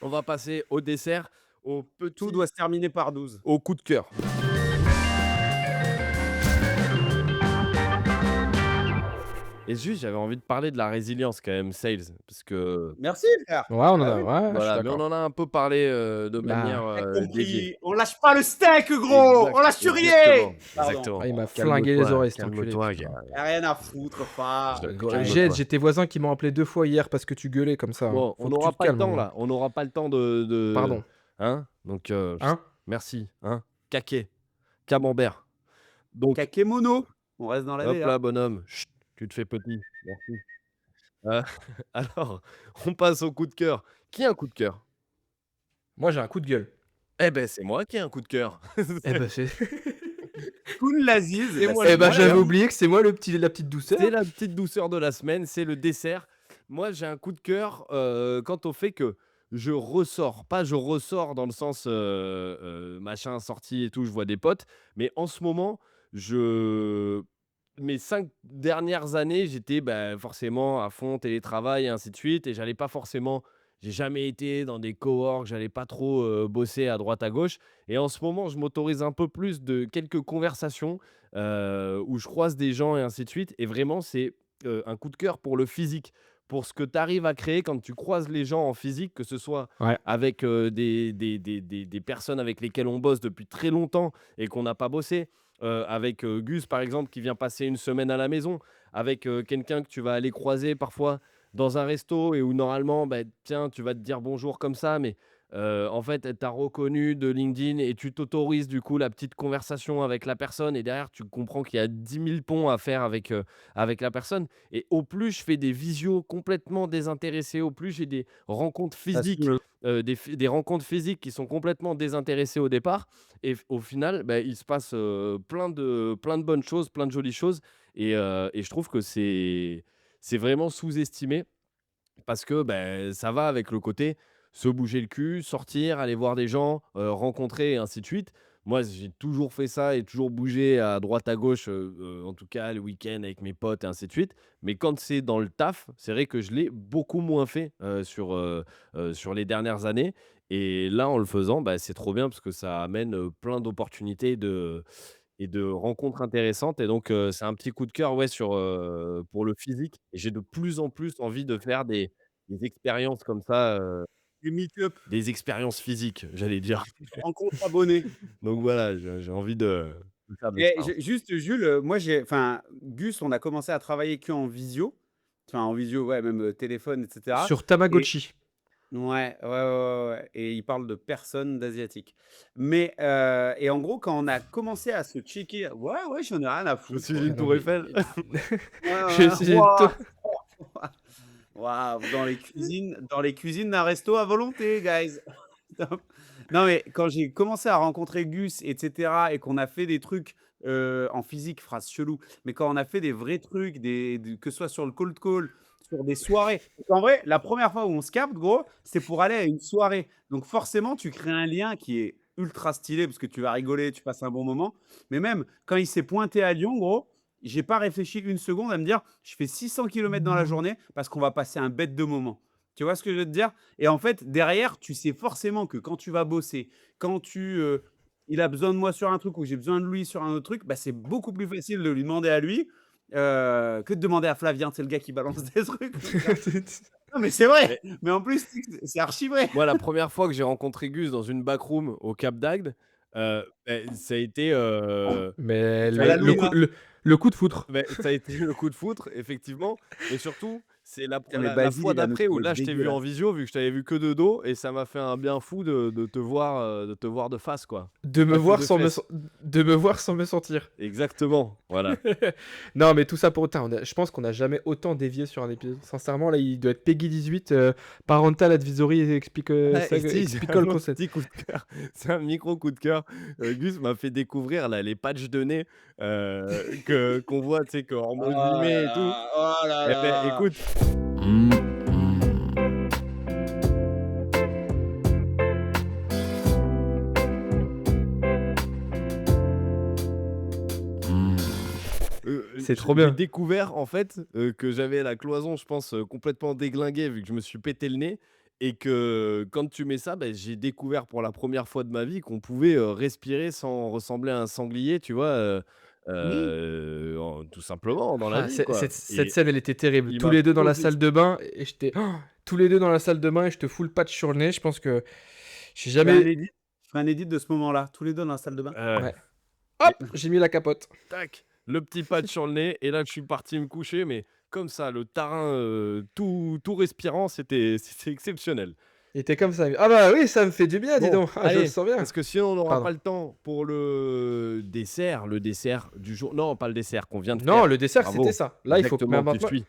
On va passer au dessert, au tout petit doit se terminer par 12. au coup de cœur. Et juste, j'avais envie de parler de la résilience quand même, sales, parce que Merci frère. Ouais, on en Bah a oui. ouais, je suis voilà, mais on d'accord. en a un peu parlé, de Bah, manière, J'ai déviée. compris. On lâche pas le steak gros, on lâche rien! Exactement, Pardon. ah, il m'a Calme flingué les toi, oreilles cet enculé, calme-toi, putain. gars. Y a rien à foutre, Fa. Jed, Calme-toi. j'ai tes voisins qui m'ont appelé 2 fois hier parce que tu gueulais comme ça, hein. Bon, on Faut que tu n'aura te pas le calmes, temps moi. là, on n'aura pas le temps Pardon, hein? Donc, hein? merci, hein? Caquet, camembert. Donc, Kakemono. On reste dans la hop DA. là, bonhomme, chut, tu te fais petit, merci. Heu, alors, on passe au coup de cœur. Qui a un coup de cœur? Moi, j'ai un coup de gueule. Eh beh, c'est moi qui ai un coup de cœur. Eh bah, c'est Koun Laziz, C'est bah, moi c'est le eh coup bah, de moi j'avais cœur. alors. oublié que c'est moi la petite C'est douceur. la petite douceur de la semaine, c'est le dessert. Moi, j'ai un coup de cœur, quant au fait que je ressors. Pas je ressors dans le sens, machin, sortie et tout, je vois des potes, mais en ce moment, je mes 5 dernières années, j'étais, bah, forcément à fond télétravail et ainsi de suite et j'allais pas forcément j'ai jamais été dans des coworks, j'allais pas trop, bosser à droite à gauche et en ce moment, je m'autorise un peu plus de quelques conversations, où je croise des gens et ainsi de suite et vraiment c'est, un coup de cœur pour le physique, pour ce que tu arrives à créer quand tu croises les gens en physique, que ce soit Ouais. avec, des personnes avec lesquelles on bosse depuis très longtemps et qu'on n'a pas bossé, avec, Gus par exemple qui vient passer une semaine à la maison, avec, quelqu'un que tu vas aller croiser parfois dans un resto et où normalement, bah, tiens, tu vas te dire bonjour comme ça, mais en fait, elle t'a reconnu de LinkedIn et tu t'autorises du coup la petite conversation avec la personne et derrière tu comprends qu'il y a 10 000 ponts à faire avec la personne et au plus je fais des visios complètement désintéressés, au plus j'ai des rencontres Ça physiques, saoule. des rencontres physiques qui sont complètement désintéressées au départ et au final, bah, il se passe, plein de bonnes choses, plein de jolies choses et je trouve que c'est vraiment sous-estimé parce que, beh, ça va avec le côté se bouger le cul, sortir, aller voir des gens, rencontrer et ainsi de suite. Moi, j'ai toujours fait ça et toujours bougé à droite à gauche, en tout cas le week-end avec mes potes et ainsi de suite. Mais quand c'est dans le taf, c'est vrai que je l'ai beaucoup moins fait, sur les dernières années et là, en le faisant, bah, c'est trop bien parce que ça amène, plein d'opportunités et de rencontres intéressantes et donc c'est un petit coup de cœur, ouais, pour le physique et j'ai de plus en plus envie de faire des expériences comme ça, Les meet-up, des expériences physiques, j'allais dire. rencontres abonnés. Donc voilà, j'ai envie de faire de Et l'expérience. juste Jules, moi Gus, on a commencé à travailler qu'en visio. Enfin en visio, ouais, même, téléphone et cetera Sur et Tamagotchi. ouais, ouais, ouais, ouais, ouais et il parle de personnes d'asiatiques. Mais, et en gros, quand on a commencé à se checker ouais, ouais, j'en ai rien à Je me foutre, suis dit quoi. une Ah non, tour mais Eiffel. Ouais, ouais, je ouais. suis une Waouh! to Waouh! Dans les cuisines d'un resto à volonté, guys. Top. Non, mais quand j'ai commencé à rencontrer Gus et cetera et qu'on a fait des trucs, en physique, phrase chelou, mais quand on a fait des vrais trucs, que ce soit sur le cold call, sur des soirées. En vrai, la première fois où on se capte, gros, c'est pour aller à une soirée. Donc forcément, tu crées un lien qui est ultra stylé parce que tu vas rigoler, tu passes un bon moment. Mais même quand il s'est pointé à Lyon, gros, j'ai pas réfléchi une seconde à me dire: «Je fais 600 kilomètres dans la journée parce qu'on va passer un bête de moment». Tu vois ce que je veux te dire? Et en fait, derrière, tu sais forcément que quand tu vas bosser, quand il a besoin de moi sur un truc ou j'ai besoin de lui sur un autre truc, bah, c'est beaucoup plus facile de lui demander à lui, que de demander à Flavien, c'est le gars qui balance des trucs donc non, mais c'est vrai! Mais Mais en plus, tu sais que c'est archi vrai. moi, la première fois que j'ai rencontré Gus dans une backroom au Cap d'Agde, ça a été, Mais À ça a la été Louina. le coup de foudre. ça a été le coup de foudre, effectivement, mais surtout, c'est la Putain, mais la Basile, fois il va nous d'après où trouver là, je t'ai vu en dégueulasse. visio, vu que je t'avais vu que de dos et ça m'a fait un bien fou de te voir de face, quoi. De me Face ou voir de sans me fesses. sen de me voir sans me sentir. Exactement, voilà. Non, mais tout ça pour autant, je pense qu'on n'a jamais autant dévié sur un épisode. Sincèrement, là, il doit être Peggy 18, Parental Advisory explique, Ah ça et si, j'ai explique un le autre concept. petit coup de cœur, c'est un micro coup de cœur. Gus m'a fait découvrir là les patchs de nez, que qu'on voit, tu sais, qu'en Oh résumé là et tout. là! Oh là Eh beh, là! écoute. Mmh, mmh. C'est trop J'ai bien. découvert en fait, que j'avais la cloison, je pense, complètement déglinguée vu que je me suis pété le nez et que quand tu mets ça, beh, j'ai découvert pour la première fois de ma vie qu'on pouvait, respirer sans ressembler à un sanglier, tu vois? Oui. En tout simplement dans la Ah, vie, quoi cette et scène, elle était terrible. il Tous m'a les 2 dans la posé salle de bain et tous les 2 dans la salle de bain et je te fous le patch sur le nez. Je pense que j'ai Fais un jamais edit, je ferai un edit de ce moment-là, tous les 2 dans la salle de bain. ouais. ouais. Et Hop, j'ai mis la capote. tac, le petit patch sur le nez et là je suis parti me coucher mais comme ça, le tarin, tout respirant, c'était exceptionnel. Il était comme ça. Ah bah oui, ça me fait du bien, dis Bon, donc. Ah, je le allez, sens bien. parce que sinon on n'aura Pardon. pas le temps pour le dessert du jour. Non, pas le dessert qu'on vient de Non, faire. le dessert, c'était Bravo, ça. Là, il faut mais exactement, tu suis.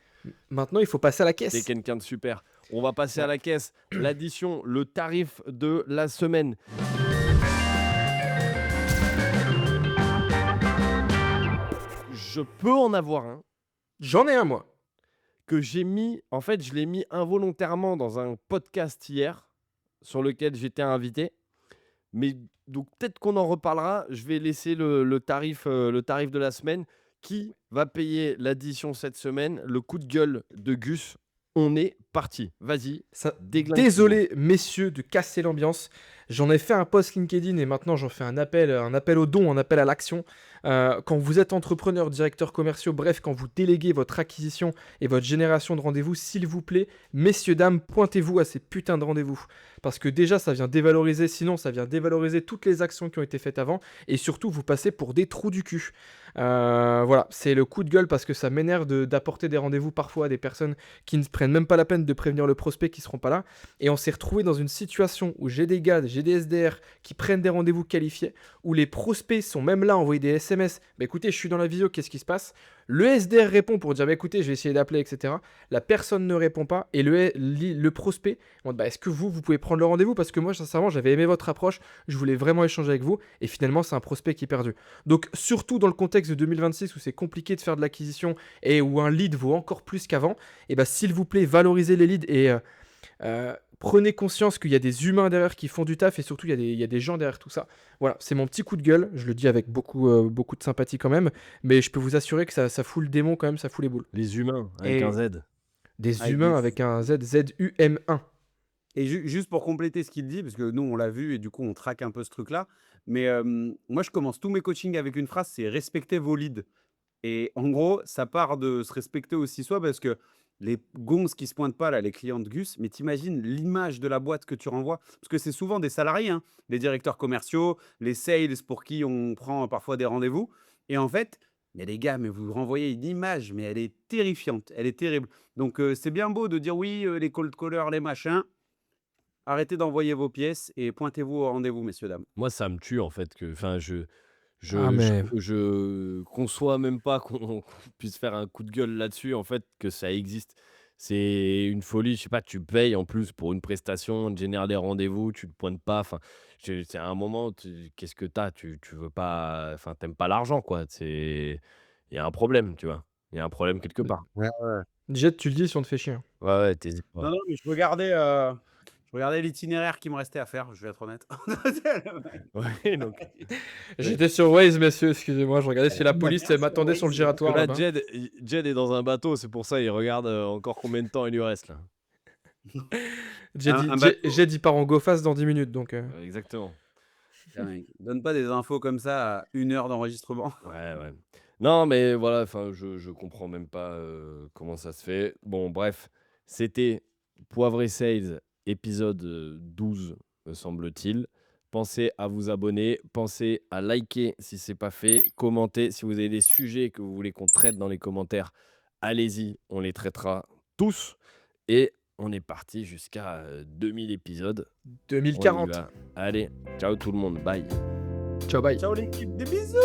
maintenant, il faut passer à la T'es caisse. quelqu'un de super. On va passer à Ouais. la caisse. L'addition, le tarif de la semaine. Je peux en avoir un J'en ai un, moi. que j'ai mis, en fait, je l'ai mis involontairement dans un podcast hier. sur lequel j'étais invité. Mais donc peut-être qu'on en reparlera. Je vais laisser le tarif de la semaine. Qui va payer l'addition cette semaine? Le coup de gueule de Gus. On est parti. Vas-y, Ça- déglingue tout le monde. Désolé, messieurs, de casser l'ambiance. J'en ai fait un post LinkedIn et maintenant j'en fais un appel au don, un appel à l'action. Quand vous êtes entrepreneur, directeur commerciaux, bref, quand vous déléguez votre acquisition et votre génération de rendez-vous, s'il vous plaît, messieurs, dames, pointez-vous à ces putains de rendez-vous. Parce que déjà, ça vient dévaloriser, sinon ça vient dévaloriser toutes les actions qui ont été faites avant. Et surtout, vous passez pour des trous du cul. Voilà, c'est le coup de gueule parce que ça m'énerve d'apporter des rendez-vous parfois à des personnes qui ne prennent même pas la peine de prévenir le prospect qui seront pas là. Et on s'est retrouvé dans une situation où j'ai des gars, j'ai des SDR qui prennent des rendez-vous qualifiés, où les prospects sont même là à envoyer des SMS. Bah écoutez, je suis dans la visio, qu'est-ce qui se passe? Le SDR répond pour dire bah écoutez, je vais essayer d'appeler, etc. La personne ne répond pas et le prospect demande bah est-ce que vous pouvez prendre le rendez-vous? Parce que moi, sincèrement, j'avais aimé votre approche, je voulais vraiment échanger avec vous et finalement, c'est un prospect qui est perdu. Donc, surtout dans le contexte de 2026 où c'est compliqué de faire de l'acquisition et où un lead vaut encore plus qu'avant, et bah s'il vous plaît, valorisez les leads et prenez conscience qu'il y a des humains derrière qui font du taf et surtout il y a des gens derrière tout ça. Voilà, c'est mon petit coup de gueule. Je le dis avec beaucoup de sympathie quand même, mais je peux vous assurer que ça fout le démon quand même, ça fout les boules. Les humains, avec Et un Z. Des avec humains des- avec un Z, ZUM1. Et juste pour compléter ce qu'il dit, parce que nous, on l'a vu et du coup, on traque un peu ce truc-là. Mais moi, je commence tous mes coachings avec une phrase, c'est respectez vos leads. Et en gros, ça part de se respecter aussi soi parce que les gonzes qui se pointent pas, là, les clients de Gus, mais t'imagines l'image de la boîte que tu renvoies? Parce que c'est souvent des salariés, hein, les directeurs commerciaux, les sales pour qui on prend parfois des rendez-vous. Et en fait, il y a des gars, mais vous renvoyez une image, mais elle est terrifiante, elle est terrible. Donc, c'est bien beau de dire oui, les cold callers, les machins. Arrêtez d'envoyer vos pièces et pointez-vous au rendez-vous, messieurs, dames. Moi, ça me tue en fait que, enfin, Ah mais je conçois même pas qu'on puisse faire un coup de gueule là-dessus, en fait, que ça existe. C'est une folie, je sais pas, tu payes en plus pour une prestation, on te génère des rendez-vous, tu te pointes pas. Enfin, c'est à un moment, qu'est-ce que t'as? Tu veux pas, enfin, t'aimes pas l'argent, quoi. Il y a un problème, tu vois. Il y a un problème quelque part. Ouais, ouais. Jet, tu le dis si on te fait chier. Ouais, ouais, t'hésites pas. Non, non, mais je regardais l'itinéraire qui me restait à faire, je vais être honnête. Ouais, donc. J'étais sur Waze, messieurs, excusez-moi, je regardais si la police m'attendait sur le giratoire Là, là-bas. Jed est dans un bateau, c'est pour ça il regarde encore combien de temps il lui reste là. Un bateau. Jet il part en go fast dans 10 minutes donc. Exactement. Putain, mec, donne pas des infos comme ça à 1 heure d'enregistrement. Ouais, ouais. Non, mais voilà, enfin, je comprends même pas comment ça se fait. Bon, bref, c'était Poivre et Sales, épisode 12, me semble-t-il. Pensez à vous abonner, pensez à liker si c'est pas fait, commentez si vous avez des sujets que vous voulez qu'on traite dans les commentaires. Allez-y, on les traitera tous. Et on est parti jusqu'à 2000 épisodes. On y 2040. va. Allez, ciao tout le monde, bye. Ciao, bye. Ciao l'équipe, des bisous.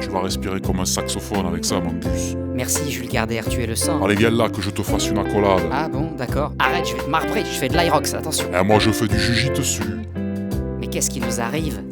Tu vas respirer comme un saxophone avec ça, mon Gus. Merci Jules Gardère, tu es le sang. Allez, viens là que je te fasse une accolade. Ah bon, d'accord. Arrête, je vais te marbrer, je fais de l'Irox, attention. Et moi, je fais du jujitsu. Mais qu'est-ce qui nous arrive?